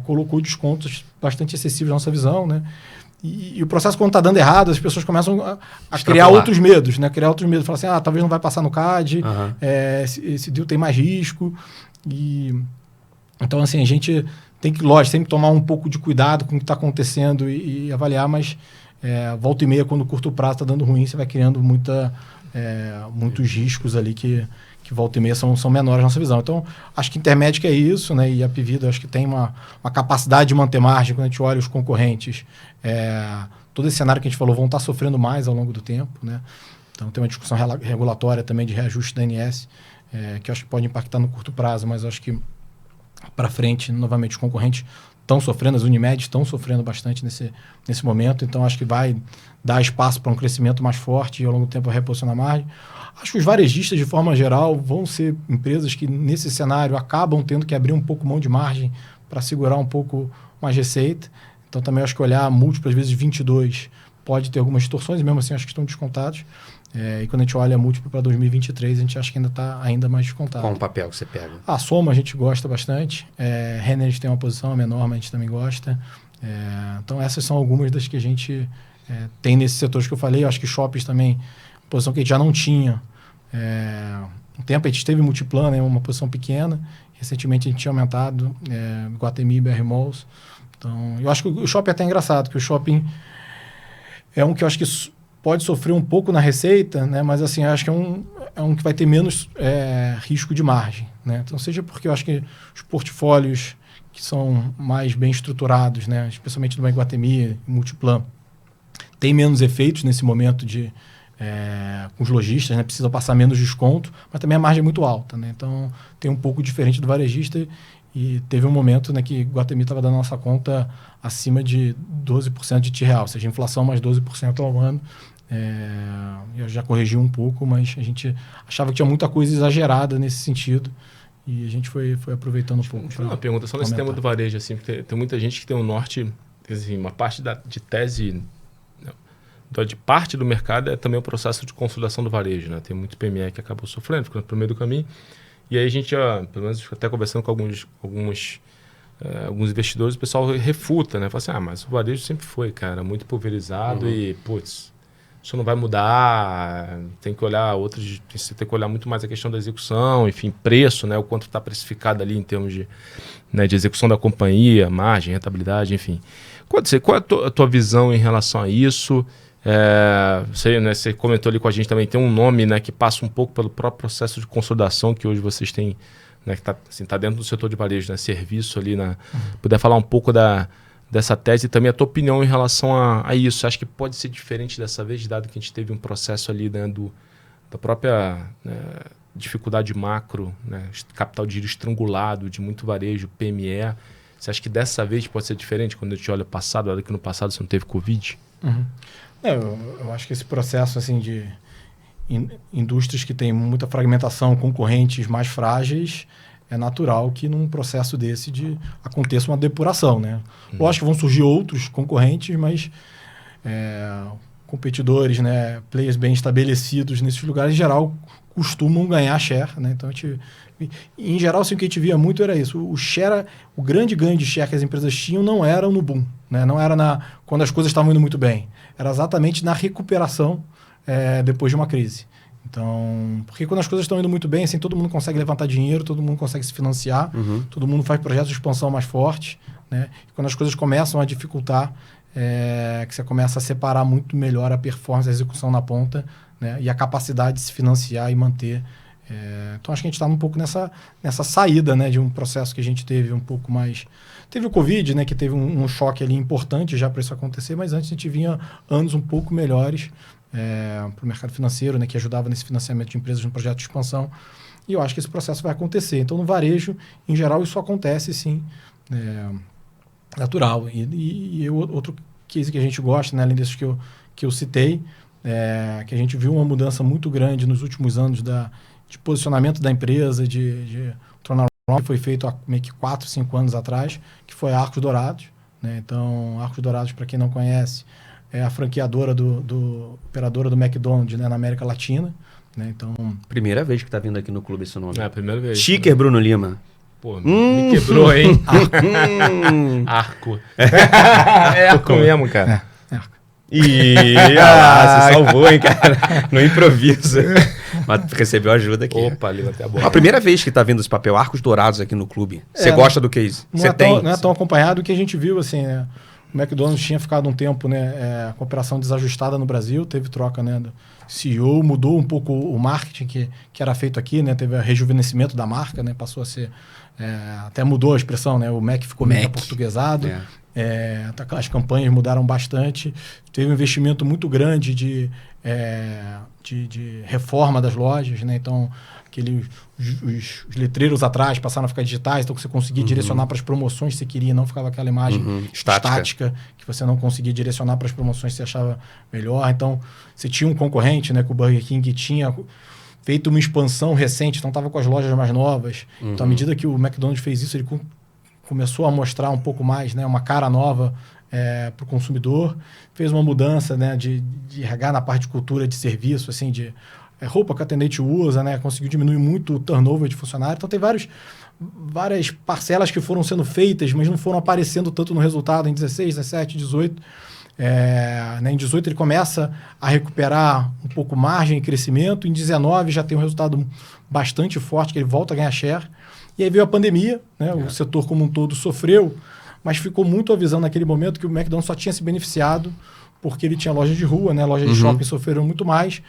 colocou descontos bastante excessivos na nossa visão, né. E o processo, quando está dando errado, as pessoas começam a criar outros medos, né? Criar outros medos. Falar assim, talvez não vai passar no CAD, esse deal tem mais risco. Então, assim, a gente tem que, lógico, sempre tomar um pouco de cuidado com o que está acontecendo e avaliar, mas volta e meia, quando o curto prazo está dando ruim, você vai criando muitos riscos ali que volta e meia são menores na nossa visão. Então, acho que Intermédica é isso, né? E a Pvida, acho que tem uma capacidade de manter margem quando a gente olha os concorrentes. Todo esse cenário que a gente falou vão estar sofrendo mais ao longo do tempo, né? Então, tem uma discussão regulatória também de reajuste da ANS, que eu acho que pode impactar no curto prazo, mas eu acho que para frente, novamente, os concorrentes estão sofrendo, as Unimed estão sofrendo bastante nesse momento, então acho que vai dar espaço para um crescimento mais forte e ao longo do tempo reposicionar a margem. Acho que os varejistas, de forma geral, vão ser empresas que, nesse cenário, acabam tendo que abrir um pouco mão de margem para segurar um pouco mais receita. Então, também acho que olhar múltiplas vezes 22 pode ter algumas distorções, e mesmo assim acho que estão descontados. E quando a gente olha múltiplo para 2023, a gente acha que ainda está ainda mais descontado. Qual o papel que você pega? A Soma a gente gosta bastante. Renner a gente tem uma posição menor, mas a gente também gosta. Então, essas são algumas das que a gente tem nesses setores que eu falei. Eu acho que shoppings também, posição que a gente já não tinha. Um tempo a gente teve Multiplan, né, uma posição pequena. Recentemente a gente tinha aumentado Iguatemi, BR Malls. Então, eu acho que o shopping é até engraçado, que o shopping é um que eu acho que pode sofrer um pouco na receita, né, mas assim, eu acho que é um que vai ter menos risco de margem, né? Então, seja porque eu acho que os portfólios que são mais bem estruturados, né, especialmente do Iguatemi e Multiplan, tem menos efeitos nesse momento com os lojistas, né, precisam passar menos desconto, mas também a margem é muito alta, né? Então, tem um pouco diferente do varejista e teve um momento, né, que o Iguatemi estava dando a nossa conta acima de 12% de TREAL, ou seja, inflação mais 12% ao ano. Eu já corrigi um pouco, mas a gente achava que tinha muita coisa exagerada nesse sentido e a gente foi aproveitando um pouco. Uma pergunta só nesse tema do varejo, assim, porque tem muita gente que tem um norte, assim, uma parte de tese, de parte do mercado é também o processo de consolidação do varejo, né? Tem muito PME que acabou sofrendo, ficando no primeiro do caminho. E aí a gente, pelo menos até conversando com alguns investidores, o pessoal refuta, né? Fala assim, mas o varejo sempre foi, cara, muito pulverizado e, putz, isso não vai mudar, tem que olhar você tem que olhar muito mais a questão da execução, enfim, preço, né? O quanto está precificado ali em termos de execução da companhia, margem, rentabilidade, enfim. Qual é a tua visão em relação a isso? Você comentou ali com a gente também, tem um nome, né, que passa um pouco pelo próprio processo de consolidação que hoje vocês têm, né, que está dentro do setor de varejo, né, serviço ali, puder falar um pouco dessa tese e também a tua opinião em relação a isso. Acho que pode ser diferente dessa vez, dado que a gente teve um processo ali, né, da própria dificuldade macro, né, capital de giro estrangulado, de muito varejo, PME. Você acha que dessa vez pode ser diferente quando a gente olha o passado, olha que no passado você não teve Covid? Eu acho que esse processo assim de indústrias que têm muita fragmentação, concorrentes mais frágeis, é natural que num processo desse aconteça uma depuração, né? Lógico que vão surgir outros concorrentes, mas competidores, né, players bem estabelecidos nesses lugares, em geral, costumam ganhar share, né? Então, em geral, assim, o que a gente via muito era isso. O grande ganho de share que as empresas tinham não era no boom, né? Não era quando as coisas estavam indo muito bem. Era exatamente na recuperação depois de uma crise. Então, porque quando as coisas estão indo muito bem, assim, todo mundo consegue levantar dinheiro, todo mundo consegue se financiar, todo mundo faz projetos de expansão mais fortes, né? E quando as coisas começam a dificultar, que você começa a separar muito melhor a performance, a execução na ponta, né? E a capacidade de se financiar e manter. Então, acho que a gente está um pouco nessa saída, né, de um processo que a gente teve um pouco mais... Teve o Covid, né, que teve um choque ali importante já para isso acontecer, mas antes a gente vinha anos um pouco melhores para o mercado financeiro, né, que ajudava nesse financiamento de empresas no projeto de expansão. E eu acho que esse processo vai acontecer. Então, no varejo, em geral, isso acontece, sim, natural. E outro case que a gente gosta, né, além desses que eu citei, que a gente viu uma mudança muito grande nos últimos anos de posicionamento da empresa, de turnaround, que foi feito há meio que 4, 5 anos atrás, que foi a Arcos Dourados, né? Então, Arcos Dourados, para quem não conhece, é a franqueadora operadora do McDonald's, né, na América Latina, né? Então, primeira vez que tá vindo aqui no clube esse nome. É a primeira vez. Chiquer Bruno Lima. Pô, me quebrou, hein? Arco. É arco mesmo, cara. Você salvou, hein, cara? No improviso. Mas recebeu ajuda aqui. Opa, ali até a bola. A primeira vez que tá vindo esse papel, Arcos Dourados aqui no clube. Você gosta do case? Você tem? Não é tão acompanhado que a gente viu, assim, né? O McDonald's tinha ficado um tempo, né, com a operação desajustada no Brasil, teve troca, né, do CEO, mudou um pouco o marketing que era feito aqui, né? Teve o rejuvenescimento da marca, né? Passou a ser... até mudou a expressão, né? O Mac ficou meio aportuguesado. As campanhas mudaram bastante. Teve um investimento muito grande de reforma das lojas, né? Então, os letreiros atrás passaram a ficar digitais, então você conseguia direcionar para as promoções que você queria, não ficava aquela imagem estática que você não conseguia direcionar para as promoções que você achava melhor. Então, você tinha um concorrente, né, que o Burger King tinha feito uma expansão recente, então estava com as lojas mais novas. Então, à medida que o McDonald's fez isso, ele começou a mostrar um pouco mais, né, uma cara nova para o consumidor, fez uma mudança, né, de RH na parte de cultura de serviço, assim, de roupa que o atendente usa, né, conseguiu diminuir muito o turnover de funcionário. Então tem várias parcelas que foram sendo feitas, mas não foram aparecendo tanto no resultado em 16, 17, 18. Em 18 ele começa a recuperar um pouco margem e crescimento, em 19 já tem um resultado bastante forte, que ele volta a ganhar share. E aí veio a pandemia, né? O setor como um todo sofreu, mas ficou muito a visão naquele momento que o McDonald's só tinha se beneficiado porque ele tinha loja de rua, né? Loja de shopping sofreram muito mais,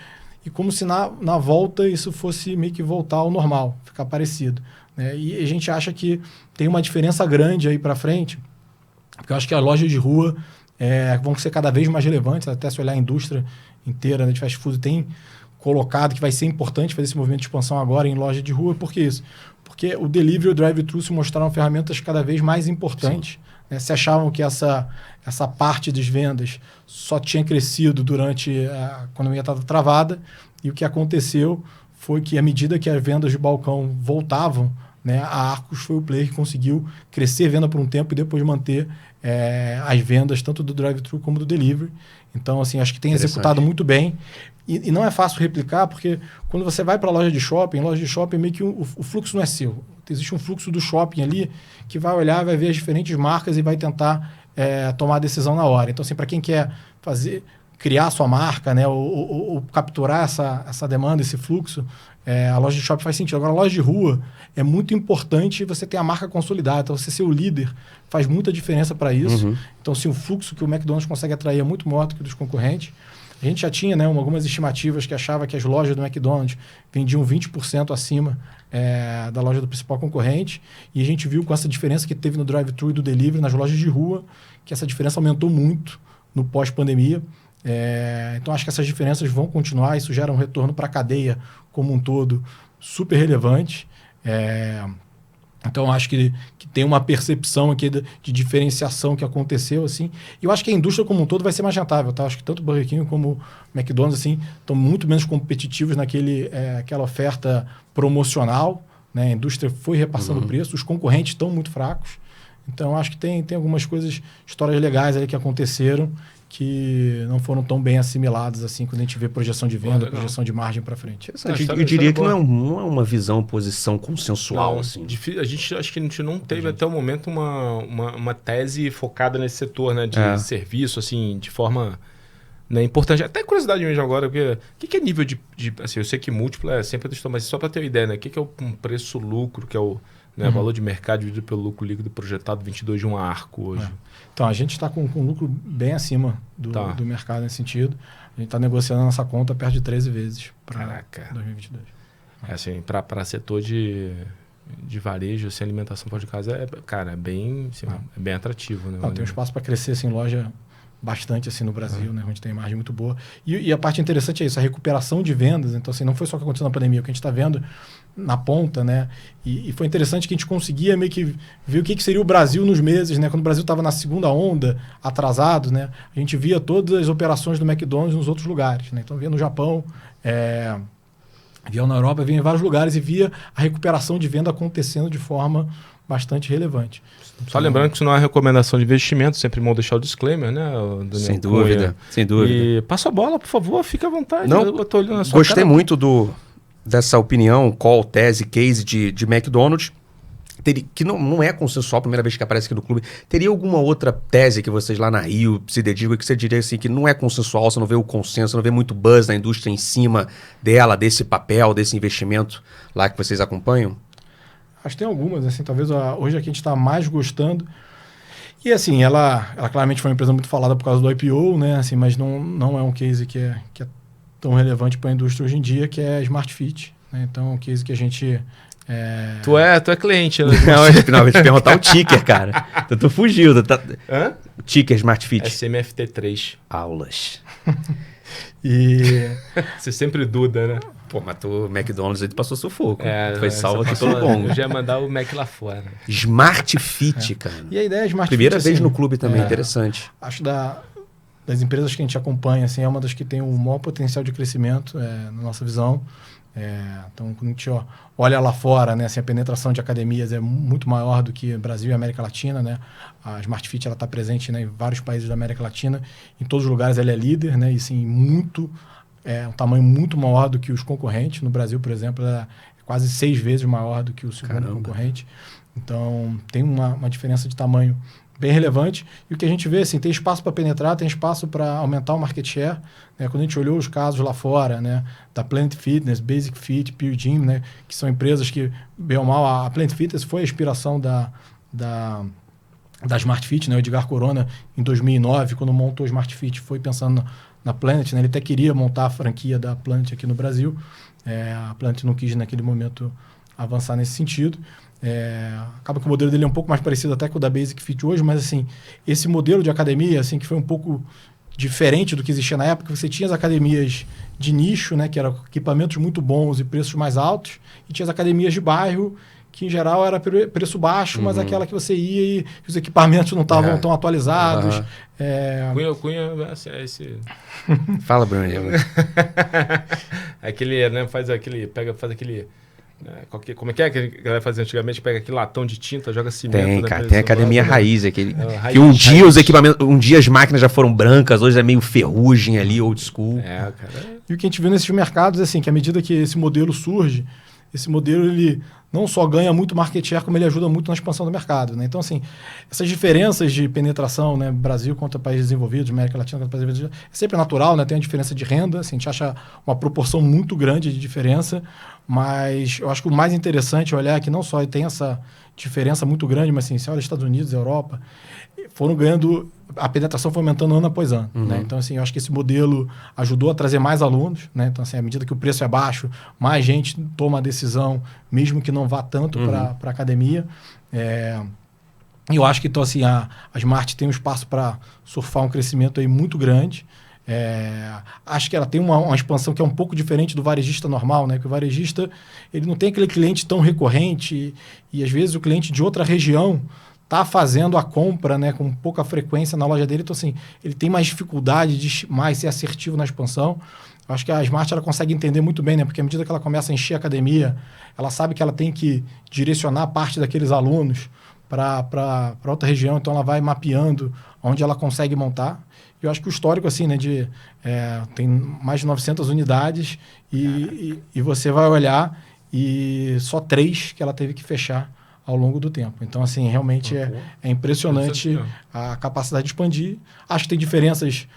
e como se na volta isso fosse meio que voltar ao normal, ficar parecido, né? E a gente acha que tem uma diferença grande aí para frente, porque eu acho que as lojas de rua vão ser cada vez mais relevantes, até se olhar a indústria inteira, né, de fast food tem colocado que vai ser importante fazer esse movimento de expansão agora em loja de rua. Por que isso? Porque o delivery e o drive-thru se mostraram ferramentas cada vez mais importantes, né? Se achavam que essa parte das vendas só tinha crescido durante a economia estava travada, e o que aconteceu foi que, à medida que as vendas de balcão voltavam, né, a Arcos foi o player que conseguiu crescer a venda por um tempo e depois manter as vendas tanto do drive-thru como do delivery. Então, assim, acho que tem executado muito bem. E não é fácil replicar, porque quando você vai para a loja de shopping meio que o fluxo não é seu. Existe um fluxo do shopping ali que vai olhar, vai ver as diferentes marcas e vai tentar tomar a decisão na hora. Então, assim, para quem quer criar a sua marca, né, ou capturar essa demanda, esse fluxo, a loja de shopping faz sentido. Agora, a loja de rua é muito importante você ter a marca consolidada. Então, você ser o líder faz muita diferença para isso. Então, assim, o fluxo que o McDonald's consegue atrair é muito maior do que o dos concorrentes. A gente já tinha, né, algumas estimativas que achava que as lojas do McDonald's vendiam 20% acima da loja do principal concorrente, e a gente viu com essa diferença que teve no drive-thru e do delivery nas lojas de rua, que essa diferença aumentou muito no pós-pandemia. Então, acho que essas diferenças vão continuar, isso gera um retorno para a cadeia como um todo super relevante. Então, acho que tem uma percepção aqui de diferenciação que aconteceu, assim. E eu acho que a indústria como um todo vai ser mais rentável, tá? Acho que tanto o Burger King como o McDonald's, assim, estão muito menos competitivos aquela oferta promocional, né? A indústria foi repassando o preço, os concorrentes estão muito fracos. Então, acho que tem algumas histórias legais aí que aconteceram que não foram tão bem assimiladas assim quando a gente vê projeção de venda, projeção de margem para frente. Eu diria que não é uma visão, posição consensual. Não, assim. Acho que a gente não teve até o momento uma tese focada nesse setor, né, de serviço, assim, de forma, né, importante. Até curiosidade mesmo agora, porque o que é nível de assim, eu sei que múltiplo é sempre a mas só para ter uma ideia, né, o que é um preço-lucro, que é o valor de mercado dividido pelo lucro líquido projetado 22 de um arco hoje. Então, a gente está com um lucro bem acima do mercado nesse sentido. A gente está negociando a nossa conta perto de 13 vezes para 2022. Assim, para setor de varejo, assim, alimentação fora de casa, é bem, assim, é bem atrativo. Né? Não, tem um espaço para crescer assim, loja bastante assim no Brasil, né? Onde tem margem muito boa. E a parte interessante é isso, a recuperação de vendas. Então, assim, não foi só o que aconteceu na pandemia, o que a gente está vendo na ponta, né? E foi interessante que a gente conseguia meio que ver o que seria o Brasil nos meses, né? Quando o Brasil estava na segunda onda, atrasado, né? A gente via todas as operações do McDonald's nos outros lugares, né? Então, via no Japão, via na Europa, via em vários lugares e via a recuperação de venda acontecendo de forma bastante relevante. Só lembrando que isso não é recomendação de investimento, sempre bom deixar o disclaimer, né? Sem dúvida, sem dúvida. E passa a bola, por favor, fica à vontade. Não, eu tô olhando a sua gostei cara. muito dessa opinião, call, tese, case de McDonald's, que não é consensual, a primeira vez que aparece aqui no clube. Teria alguma outra tese que vocês lá na Rio se dedicam, que você diria assim, que não é consensual, você não vê o consenso, não vê muito buzz na indústria em cima dela, desse papel, desse investimento lá que vocês acompanham? Acho que tem algumas, assim, talvez hoje a que a gente está mais gostando. E assim, ela claramente foi uma empresa muito falada por causa do IPO, né? Assim, mas não é um case que é tão relevante para a indústria hoje em dia, que é a Smart Fit, né? Então, é um case que a gente... Tu é cliente, né? Não, eu te perguntar o ticker, cara. Tu fugiu. Hã? Ticker Smart Fit. SMFT3. Aulas. E... Você sempre duda, né? Pô, mas o McDonald's aí passou sufoco. Foi salvo aqui pelo bom. Eu já ia mandar o Mac lá fora. Smart Fit, cara. E a ideia é Smart Primeira Fit, vez assim, no clube também, interessante. Acho das empresas que a gente acompanha, assim, é uma das que tem o maior potencial de crescimento, na nossa visão. Então, quando a gente olha lá fora, né, assim, a penetração de academias é muito maior do que Brasil e América Latina, né? A Smart Fit está presente, né, em vários países da América Latina. Em todos os lugares ela é líder, né? E sim, um tamanho muito maior do que os concorrentes. No Brasil, por exemplo, ela é quase 6 vezes maior do que o segundo concorrente. Então, tem uma diferença de tamanho bem relevante. E o que a gente vê, assim, tem espaço para penetrar, tem espaço para aumentar o market share. Né? Quando a gente olhou os casos lá fora, né, da Planet Fitness, Basic Fit, Pure Gym, né, que são empresas que, bem ou mal, a Planet Fitness foi a inspiração da Smart Fit, né? O Edgar Corona, em 2009, quando montou a Smart Fit, foi pensando na Planet, né? Ele até queria montar a franquia da Planet aqui no Brasil. A Planet não quis, naquele momento, avançar nesse sentido. Acaba que o modelo dele é um pouco mais parecido até com o da Basic Fit hoje, mas assim, esse modelo de academia, assim, que foi um pouco diferente do que existia na época, você tinha as academias de nicho, né, que eram equipamentos muito bons e preços mais altos, e tinha as academias de bairro, que em geral era preço baixo, mas aquela que você ia e os equipamentos não estavam tão atualizados. Cunha, esse... Fala, Bruno. Aquele, né, faz aquele... Como é que a galera fazia antigamente? Pega aquele latão de tinta, joga cimento. Tem, né, cara, tem a academia raiz. Raiz, que dia os equipamentos, dia as máquinas já foram brancas, hoje é meio ferrugem ali, old school. Cara. E o que a gente viu nesses mercados é assim, que à medida que esse modelo surge, esse modelo ele não só ganha muito market share, como ele ajuda muito na expansão do mercado, né? Então, assim, essas diferenças de penetração, né, Brasil contra países desenvolvidos, América Latina contra países desenvolvidos, é sempre natural, né? Tem uma diferença de renda, assim, a gente acha uma proporção muito grande de diferença, mas eu acho que o mais interessante é olhar que não só tem essa diferença muito grande, mas assim, se olha Estados Unidos, Europa, foram ganhando, a penetração foi aumentando ano após ano. Né? Então, assim, eu acho que esse modelo ajudou a trazer mais alunos, né? Então, assim, à medida que o preço é baixo, mais gente toma a decisão, mesmo que não vá tanto para a academia. E eu acho que, então, assim, a Smart tem um espaço para surfar um crescimento aí muito grande. Acho que ela tem uma expansão que é um pouco diferente do varejista normal, né? Que o varejista ele não tem aquele cliente tão recorrente e às vezes o cliente de outra região está fazendo a compra, né, com pouca frequência na loja dele. Então, assim, ele tem mais dificuldade de mais ser assertivo na expansão. Eu acho que a Smart ela consegue entender muito bem, né? Porque à medida que ela começa a encher a academia, ela sabe que ela tem que direcionar parte daqueles alunos para outra região. Então, ela vai mapeando onde ela consegue montar. Eu acho que o histórico, assim, né, tem mais de 900 unidades e você vai olhar e só 3 que ela teve que fechar ao longo do tempo. Então, assim, realmente é impressionante a capacidade de expandir. Acho que tem diferenças,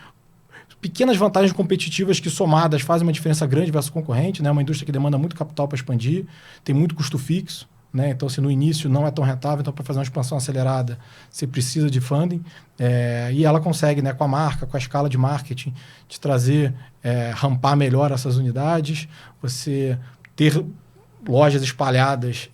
pequenas vantagens competitivas que somadas fazem uma diferença grande versus o concorrente, né? Uma indústria que demanda muito capital para expandir, tem muito custo fixo, né? Então, assim, no início não é tão rentável, então para fazer uma expansão acelerada você precisa de funding, e ela consegue, né, com a marca, com a escala de marketing, te trazer, rampar melhor essas unidades, você ter lojas espalhadas,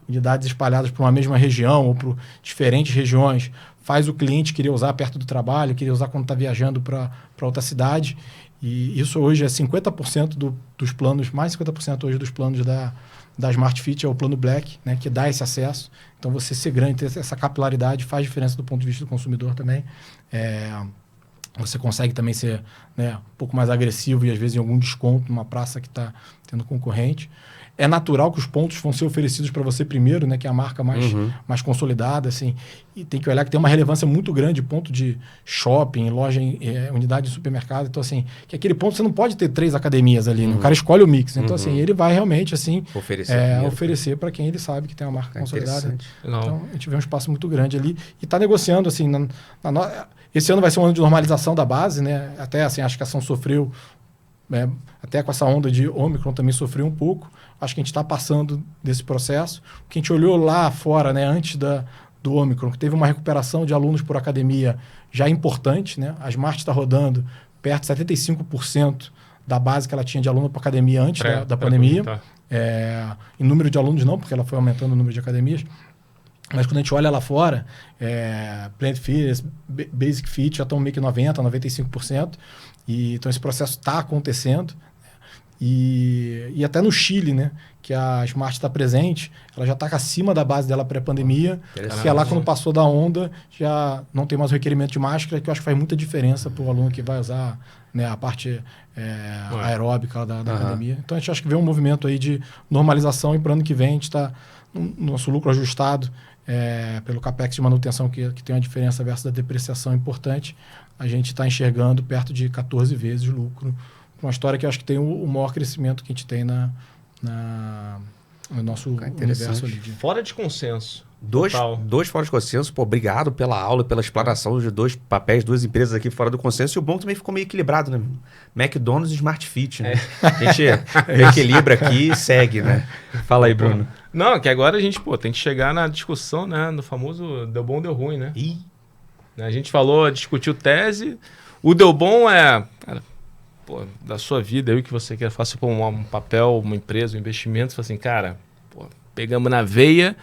unidades espalhadas por uma mesma região ou por diferentes regiões, faz o cliente querer usar perto do trabalho, querer usar quando está viajando para outra cidade. E isso hoje é 50% dos planos, mais 50% hoje dos planos da Smart Fit é o plano Black, né, que dá esse acesso. Então, você ser grande, ter essa capilaridade faz diferença do ponto de vista do consumidor também. Você consegue também ser, né, um pouco mais agressivo e, às vezes, em algum desconto numa praça que está tendo concorrente. É natural que os pontos vão ser oferecidos para você primeiro, né, que é a marca mais consolidada, assim, e tem que olhar que tem uma relevância muito grande, ponto de shopping, loja, unidade de supermercado. Então, assim, que aquele ponto você não pode ter 3 academias ali, né? O cara escolhe o mix. Então, assim, ele vai realmente, assim, oferecer para quem ele sabe que tem uma marca consolidada. Então, a gente vê um espaço muito grande ali e está negociando, assim, esse ano vai ser um ano de normalização da base, né? Até, assim, acho que a ação sofreu, até com essa onda de Ômicron também sofreu um pouco. Acho que a gente está passando desse processo. O que a gente olhou lá fora, né, antes do Ômicron, que teve uma recuperação de alunos por academia já importante, né? A Smart está rodando perto de 75% da base que ela tinha de aluno por academia antes da pandemia. Em número de alunos não, porque ela foi aumentando o número de academias. Mas quando a gente olha lá fora, Planet Fitness, Basic Fit já estão meio que 90%, 95%. Então esse processo está acontecendo. E até no Chile, né, que a Smart está presente, ela já está acima da base dela pré-pandemia, que é lá quando passou da onda, já não tem mais o requerimento de máscara, que eu acho que faz muita diferença para o aluno que vai usar, né, a parte aeróbica da academia. Então a gente acha que vê um movimento aí de normalização e para o ano que vem a gente está no nosso lucro ajustado pelo capex de manutenção que tem uma diferença versus a depreciação importante, a gente está enxergando perto de 14 vezes lucro. Uma história que eu acho que tem o maior crescimento que a gente tem no nosso universo ali. Fora de consenso. Dois fora de consenso. Pô, obrigado pela aula, pela explanação de 2 papéis, 2 empresas aqui fora do consenso. E o bom também ficou meio equilibrado, né? McDonald's e Smart Fit, né? A gente equilibra aqui e segue, né? Fala aí, Bruno. Não, que agora a gente, tem que chegar na discussão, né? No famoso deu bom, deu ruim, né? A gente discutiu tese. O deu bom cara, da sua vida, aí o que você quer, faça um papel, uma empresa, um investimento, assim, cara, pegamos na veia,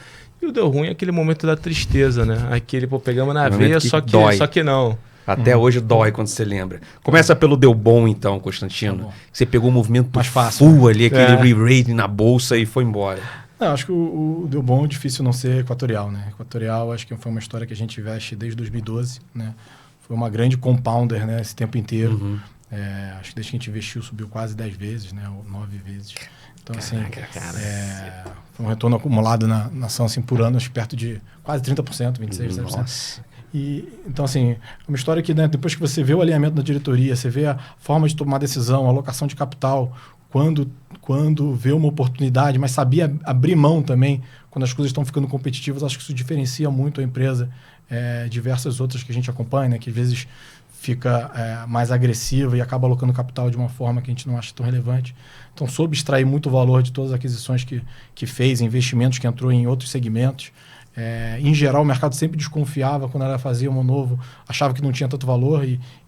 e o deu ruim é aquele momento da tristeza, né? Aquele, pegamos na veia, só que não. Até hoje dói quando você lembra. Começa pelo deu bom, então, Constantino. Você pegou o movimento mais fácil ali, aquele re-rating na bolsa e foi embora. Não, acho que o deu bom é difícil não ser Equatorial, né? Equatorial, acho que foi uma história que a gente investe desde 2012, né? Foi uma grande compounder, né? Esse tempo inteiro. Acho que desde que a gente investiu subiu quase 10 vezes, né? Ou 9 vezes. Então, foi um retorno acumulado na ação, assim, por ano, acho que perto de quase 30%, 26%, 30%. Então, assim, é uma história que, né, depois que você vê o alinhamento da diretoria, você vê a forma de tomar decisão, a alocação de capital, quando vê uma oportunidade, mas sabia abrir mão também quando as coisas estão ficando competitivas, acho que isso diferencia muito a empresa diversas outras que a gente acompanha, né, que às vezes fica mais agressiva e acaba alocando capital de uma forma que a gente não acha tão relevante. Então, soube extrair muito valor de todas as aquisições que fez, investimentos que entrou em outros segmentos. Em geral, o mercado sempre desconfiava quando ela fazia um novo, achava que não tinha tanto valor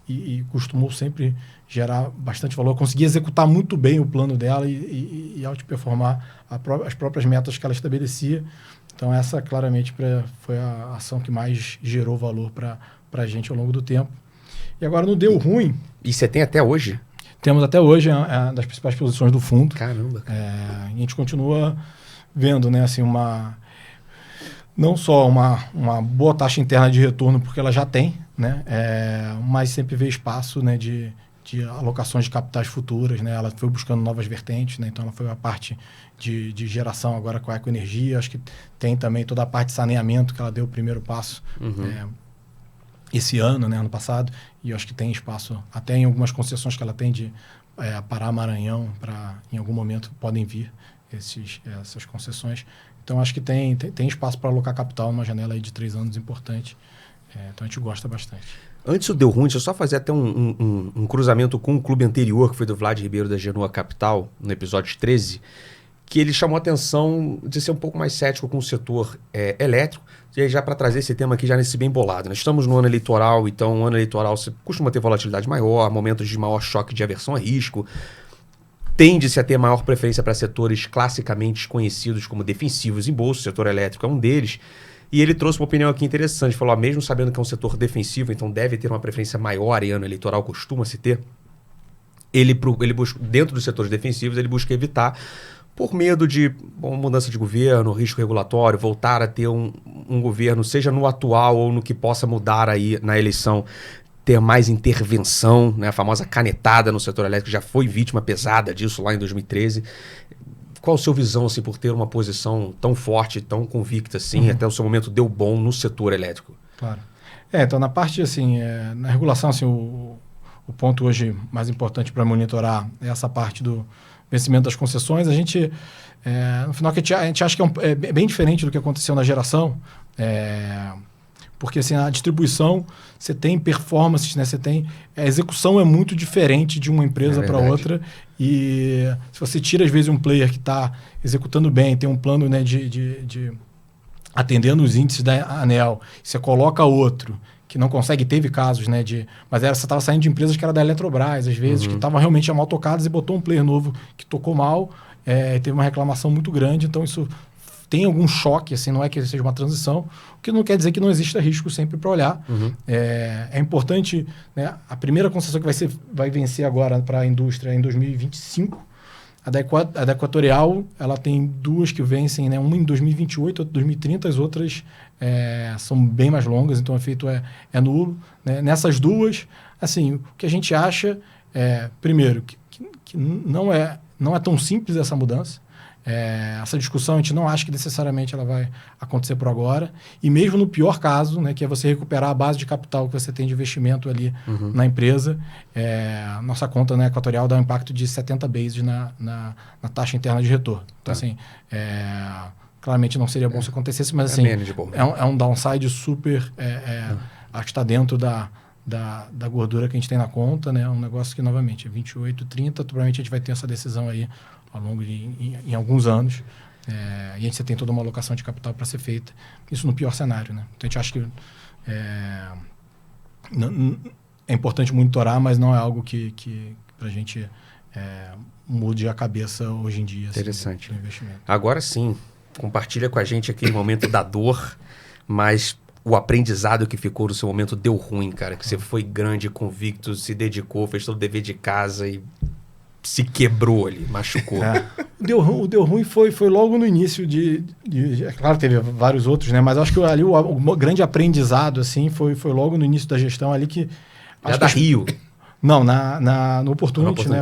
e costumou sempre gerar bastante valor. Conseguia executar muito bem o plano dela e outperformar as próprias metas que ela estabelecia. Então, essa claramente foi a ação que mais gerou valor para a gente ao longo do tempo. E agora não deu ruim. E você tem até hoje? Temos até hoje das principais posições do fundo. Caramba. A gente continua vendo, né, assim, não só uma boa taxa interna de retorno, porque ela já tem, né, mas sempre vê espaço, né, de alocações de capitais futuras, né? Ela foi buscando novas vertentes, né? Então ela foi a parte de geração agora com a ecoenergia. Acho que tem também toda a parte de saneamento que ela deu o primeiro passo esse ano, né? Ano passado. E acho que tem espaço até em algumas concessões que ela tem de Pará, Maranhão, em algum momento podem vir essas concessões. Então acho que tem espaço para alocar capital numa janela aí de 3 anos importante. Então a gente gosta bastante. Antes do Deu Ruim, deixa eu só fazer até um cruzamento com o clube anterior, que foi do Vlad Ribeiro da Genoa Capital, no episódio 13, que ele chamou a atenção de ser um pouco mais cético com o setor elétrico. E aí já para trazer esse tema aqui já nesse bem bolado. Nós estamos no ano eleitoral, então o ano eleitoral costuma ter volatilidade maior, momentos de maior choque de aversão a risco. Tende-se a ter maior preferência para setores classicamente conhecidos como defensivos em bolsa, o setor elétrico é um deles. E ele trouxe uma opinião aqui interessante, falou, mesmo sabendo que é um setor defensivo, então deve ter uma preferência maior em ano eleitoral, costuma-se ter, ele busca, dentro dos setores defensivos, ele busca evitar, por medo de mudança de governo, risco regulatório, voltar a ter um governo, seja no atual ou no que possa mudar aí na eleição, ter mais intervenção, né? A famosa canetada no setor elétrico, já foi vítima pesada disso lá em 2013. Qual a sua visão, assim, por ter uma posição tão forte, tão convicta, assim, até o seu momento deu bom no setor elétrico? Claro. Então, na parte, assim, na regulação, assim, o ponto hoje mais importante para monitorar é essa parte do vencimento das concessões. A gente, no final, a gente acha que é bem diferente do que aconteceu na geração, porque assim, a distribuição, você tem performances, né? A execução é muito diferente de uma empresa para outra. E se você tira, às vezes, um player que está executando bem, tem um plano, né, de atendendo os índices da ANEEL, você coloca outro que não consegue, teve casos, né, mas você estava saindo de empresas que era da Eletrobras, às vezes, que estavam realmente mal tocadas e botou um player novo que tocou mal, teve uma reclamação muito grande, então isso tem algum choque, assim, não é que seja uma transição, o que não quer dizer que não exista risco sempre para olhar. É importante, né, a primeira concessão que vai vencer agora para a indústria é em 2025, a da Equatorial, ela tem 2 que vencem, né, uma em 2028, outra em 2030, as outras são bem mais longas, então o efeito é nulo. Né? Nessas 2, assim, o que a gente acha, primeiro, que não é tão simples essa mudança. Essa discussão a gente não acha que necessariamente ela vai acontecer por agora, e mesmo no pior caso, né, que é você recuperar a base de capital que você tem de investimento ali na empresa, nossa conta, né, Equatorial dá um impacto de 70 bases na taxa interna de retorno. Então, assim, claramente não seria bom se acontecesse, mas assim, é um downside super, acho que está dentro da gordura que a gente tem na conta, né, um negócio que, novamente, é 28, 30, provavelmente a gente vai ter essa decisão aí ao longo em alguns anos, e a gente tem toda uma alocação de capital para ser feita, isso no pior cenário, né? Então a gente acha que é importante monitorar, mas não é algo que para a gente mude a cabeça hoje em dia. Interessante. Assim, do investimento. Agora sim, compartilha com a gente aquele momento da dor, mas o aprendizado que ficou no seu momento deu ruim, cara, que você foi grande, convicto, se dedicou, fez todo o dever de casa e se quebrou ali, machucou. O deu ruim foi logo no início claro, teve vários outros, né? Mas acho que ali o grande aprendizado, assim, foi logo no início da gestão ali que... Já da Rio? Não, no Opportunity, né?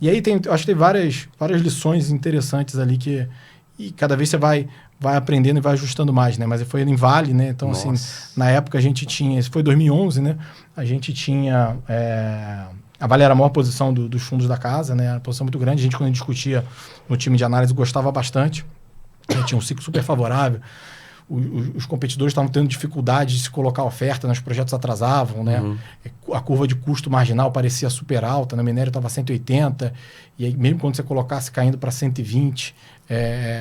E aí acho que tem várias lições interessantes ali e cada vez você vai aprendendo e vai ajustando mais, né? Mas foi em Vale, né? Então, assim, na época a gente tinha... Isso foi 2011, né? A gente tinha... A Vale era a maior posição dos fundos da casa, né? Uma posição muito grande. A gente, quando a gente discutia no time de análise, gostava bastante. Tinha um ciclo super favorável. Os competidores estavam tendo dificuldade de se colocar oferta, né? Os projetos atrasavam, né? A curva de custo marginal parecia super alta, né? O minério estava 180, e aí, mesmo quando você colocasse caindo para 120,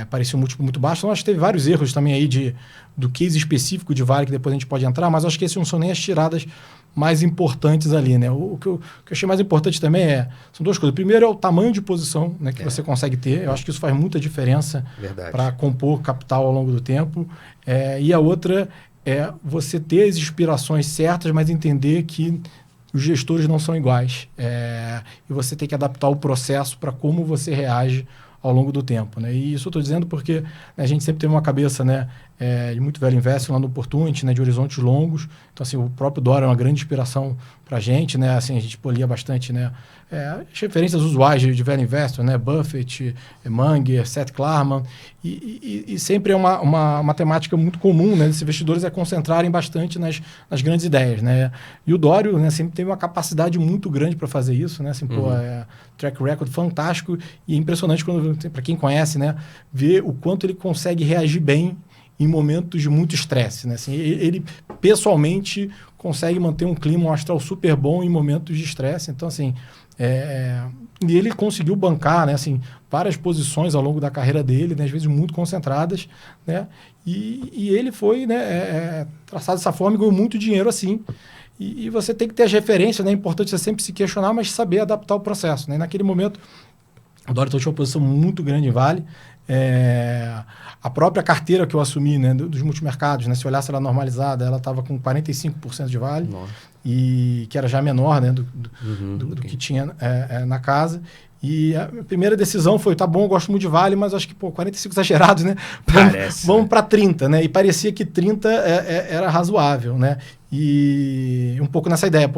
parecia um múltiplo muito baixo. Então, acho que teve vários erros também aí do case específico de Vale, que depois a gente pode entrar, mas acho que esses não são nem as tiradas mais importantes ali, né? O que eu achei mais importante também são 2 coisas. Primeiro é o tamanho de posição, né, que você consegue ter. Eu acho que isso faz muita diferença para compor capital ao longo do tempo. E a outra é você ter as inspirações certas, mas entender que os gestores não são iguais. E você tem que adaptar o processo para como você reage ao longo do tempo, né? E isso eu estou dizendo porque a gente sempre teve uma cabeça, né, de muito velho investing lá no Opportunity, né, de horizontes longos. Então, assim, o próprio Dora é uma grande inspiração para a gente, né? Assim, a gente polia bastante, né, as referências usuais de velho investor, né? Buffett, Munger, Seth Klarman. E sempre é uma temática muito comum, né, desses investidores concentrarem bastante nas grandes ideias, né? E o Dório, né, sempre teve uma capacidade muito grande para fazer isso, né? Assim, track record fantástico e é impressionante para quem conhece, né, ver o quanto ele consegue reagir bem em momentos de muito estresse, né? Assim, ele pessoalmente consegue manter um clima, um astral super bom em momentos de estresse. Então, assim, e ele conseguiu bancar, né, assim, várias posições ao longo da carreira dele, né, às vezes muito concentradas, né? E ele foi, né, traçado dessa forma e ganhou muito dinheiro assim. E você tem que ter as referências, né? É importante você sempre se questionar, mas saber adaptar o processo, né? E naquele momento, o Dório tinha uma posição muito grande em Vale. A própria carteira que eu assumi, né, dos multimercados, né, se olhasse ela normalizada, ela estava com 45% de Vale. Nossa. E que era já menor, né, do que tinha na casa. E a primeira decisão foi, tá bom, eu gosto muito de Vale, mas acho que, 45 exagerados, né? Vamos para 30, né? E parecia que 30 era razoável, né? E um pouco nessa ideia,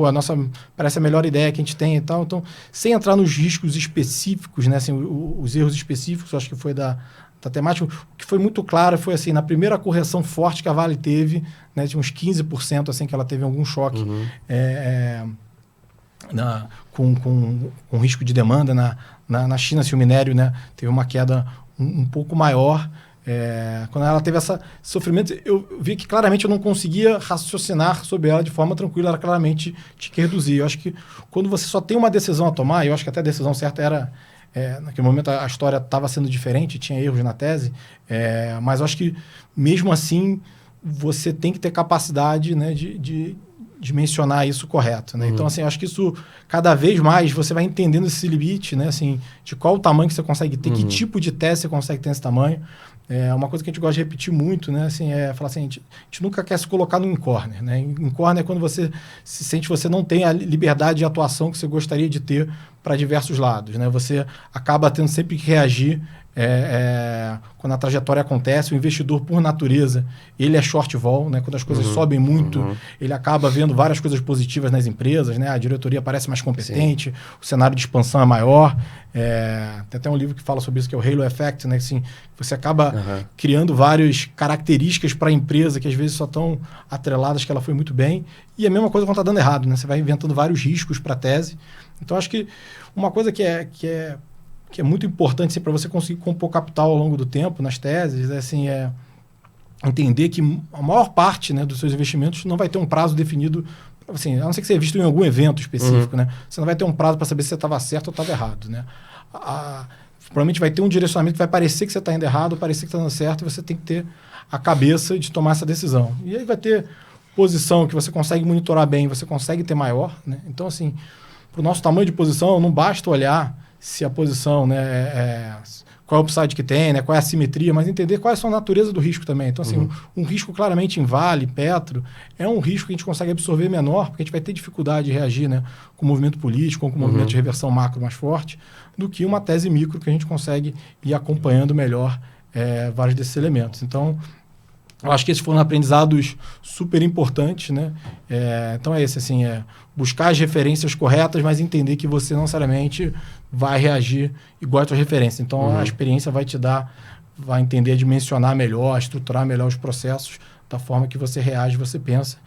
parece a melhor ideia que a gente tem e tal. Então, sem entrar nos riscos específicos, né? Assim, os erros específicos, acho que foi da temática. O que foi muito claro foi assim, na primeira correção forte que a Vale teve, né, de uns 15%, assim, que ela teve algum choque com risco de demanda. Na China, se o minério, né, teve uma queda um pouco maior. Quando ela teve esse sofrimento, eu vi que claramente eu não conseguia raciocinar sobre ela de forma tranquila, ela claramente tinha que reduzir. Eu acho que quando você só tem uma decisão a tomar, eu acho que até a decisão certa era... naquele momento a história estava sendo diferente, tinha erros na tese, mas eu acho que mesmo assim você tem que ter capacidade, né, de mencionar isso correto, né? Então, assim, eu acho que isso cada vez mais você vai entendendo esse limite, né, assim, de qual o tamanho que você consegue ter, que tipo de tese você consegue ter nesse tamanho. Uma coisa que a gente gosta de repetir muito, né, assim, falar assim, a gente nunca quer se colocar no in-corner, né? In-corner é quando você se sente que você não tem a liberdade de atuação que você gostaria de ter para diversos lados, né? Você acaba tendo sempre que reagir quando a trajetória acontece. O investidor, por natureza, ele é short vol, né? Quando as coisas sobem muito, ele acaba vendo várias coisas positivas nas empresas, né? A diretoria parece mais competente, o cenário de expansão é maior. Tem até um livro que fala sobre isso, que é o Halo Effect, né? Assim, você acaba criando várias características para a empresa que às vezes só estão atreladas que ela foi muito bem. E a mesma coisa quando está dando errado, né? Você vai inventando vários riscos para a tese. Então, acho que uma coisa que é muito importante assim, para você conseguir compor capital ao longo do tempo nas teses, entender que a maior parte, né, dos seus investimentos não vai ter um prazo definido, assim, a não ser que você tenha visto em algum evento específico, né? Você não vai ter um prazo para saber se você estava certo ou estava errado, né? Provavelmente vai ter um direcionamento que vai parecer que você está indo errado, parecer que está dando certo, e você tem que ter a cabeça de tomar essa decisão. E aí vai ter posição que você consegue monitorar bem, você consegue ter maior, né? Então, assim, para o nosso tamanho de posição, não basta olhar se a posição, né, qual é o upside que tem, né, qual é a simetria, mas entender qual é a natureza do risco também. Então, assim, um risco claramente em Vale, Petro, é um risco que a gente consegue absorver menor, porque a gente vai ter dificuldade de reagir, né, com o movimento político ou com o movimento de reversão macro mais forte, do que uma tese micro que a gente consegue ir acompanhando melhor vários desses elementos. Então, eu acho que esses foram aprendizados super importantes, né? Então assim, buscar as referências corretas, mas entender que você não necessariamente vai reagir igual às suas referências. Então, a experiência vai entender a dimensionar melhor, a estruturar melhor os processos da forma que você reage, você pensa.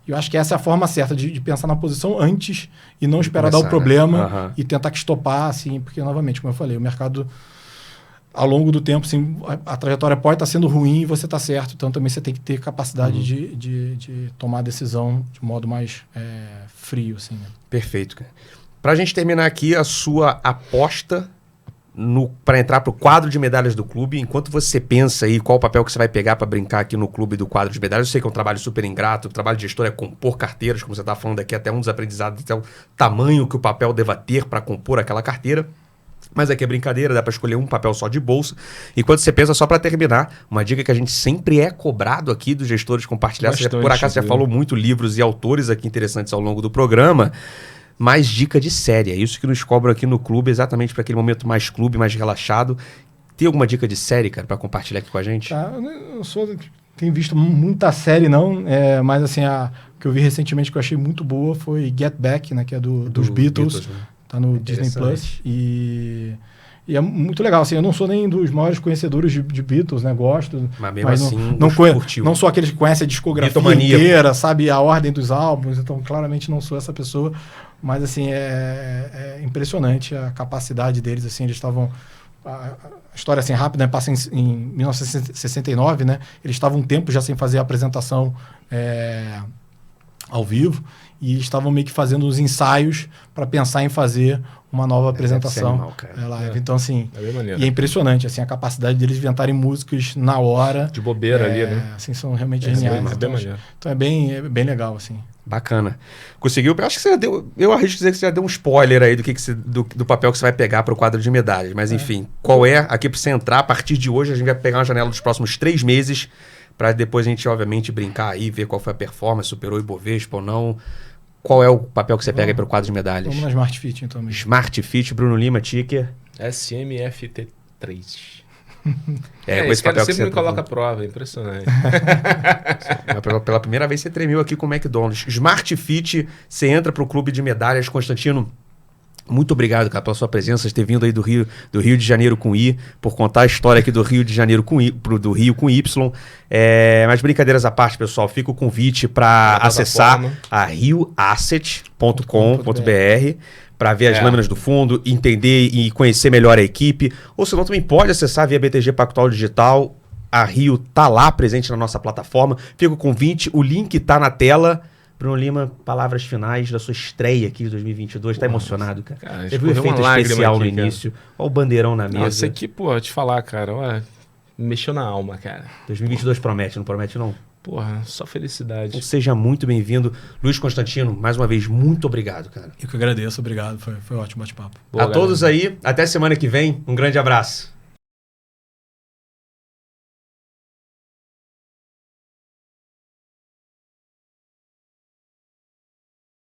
E eu acho que essa é a forma certa de pensar na posição antes e não esperar dar o problema e tentar estopar, assim, porque, novamente, como eu falei, o mercado... Ao longo do tempo, assim, a trajetória pode estar sendo ruim e você está certo. Então, também você tem que ter capacidade de tomar a decisão de modo mais frio. Assim, né? Perfeito, cara. Para a gente terminar aqui, a sua aposta para entrar para o quadro de medalhas do clube, enquanto você pensa aí qual o papel que você vai pegar para brincar aqui no clube do quadro de medalhas, eu sei que é um trabalho super ingrato, o trabalho de gestor é compor carteiras, como você está falando aqui, até um dos aprendizados, até o tamanho que o papel deva ter para compor aquela carteira. Mas aqui é brincadeira, dá para escolher um papel só de bolsa. Enquanto você pensa, só para terminar, uma dica que a gente sempre é cobrado aqui dos gestores compartilhar. Você por acaso já falou muito livros e autores aqui interessantes ao longo do programa, mas dica de série. É isso que nos cobram aqui no clube, exatamente para aquele momento mais clube, mais relaxado. Tem alguma dica de série, cara, para compartilhar aqui com a gente? Eu tenho visto muita série, não, mas assim, a que eu vi recentemente que eu achei muito boa foi Get Back, né, que é dos Beatles, né? Tá no Disney Plus e é muito legal, assim, eu não sou nem dos maiores conhecedores de Beatles, né, gosto, mas mesmo assim não sou aqueles que conhecem a discografia inteira, sabe, a ordem dos álbuns, então claramente não sou essa pessoa, mas assim, é impressionante a capacidade deles, assim, eles estavam... A história assim rápida, né, passa em 1969, né? Eles estavam um tempo já sem fazer a apresentação ao vivo e estavam meio que fazendo os ensaios para pensar em fazer uma nova apresentação. Animal, então assim, e é impressionante assim a capacidade deles inventarem músicas na hora. De bobeira ali, né? Assim, são realmente geniais. Então é bem legal assim. Bacana. Conseguiu? Eu acho que você já deu. Eu arrisco dizer que você já deu um spoiler aí do papel que você vai pegar para o quadro de medalhas. Mas enfim, qual é? Aqui para você entrar, a partir de hoje a gente vai pegar uma janela dos próximos 3 meses, para depois a gente, obviamente, brincar aí, ver qual foi a performance, superou o Ibovespa ou não. Qual é o papel que você pega aí para o quadro de medalhas? Vamos na Smart Fit, então. Mesmo. Smart Fit, Bruno Lima, ticker. SMFT3. Com esse papel que sempre me coloca a prova, impressionante. Pela primeira vez você tremeu aqui com o McDonald's. Smart Fit, você entra para o clube de medalhas. Constantino, muito obrigado, cara, pela sua presença, de ter vindo aí do Rio de Janeiro com I, por contar a história aqui do Rio de Janeiro com I, do Rio com Y. Mas brincadeiras à parte, pessoal, fica o convite para acessar a rioasset.com.br para ver as lâminas do fundo, entender e conhecer melhor a equipe. Ou senão também pode acessar via BTG Pactual Digital. A Rio tá lá presente na nossa plataforma. Fica o convite, o link tá na tela. Bruno Lima, palavras finais da sua estreia aqui de 2022. Tá emocionado, cara? Teve um efeito especial aqui, no início. Olha o bandeirão na mesa. Isso aqui, vou te falar, cara, mexeu na alma, cara. 2022 promete, não promete não? Porra, só felicidade. Então, seja muito bem-vindo. Luiz Constantino, mais uma vez, muito obrigado, cara. Eu que agradeço, obrigado. Foi um ótimo bate-papo. A todos aí, até semana que vem. Um grande abraço.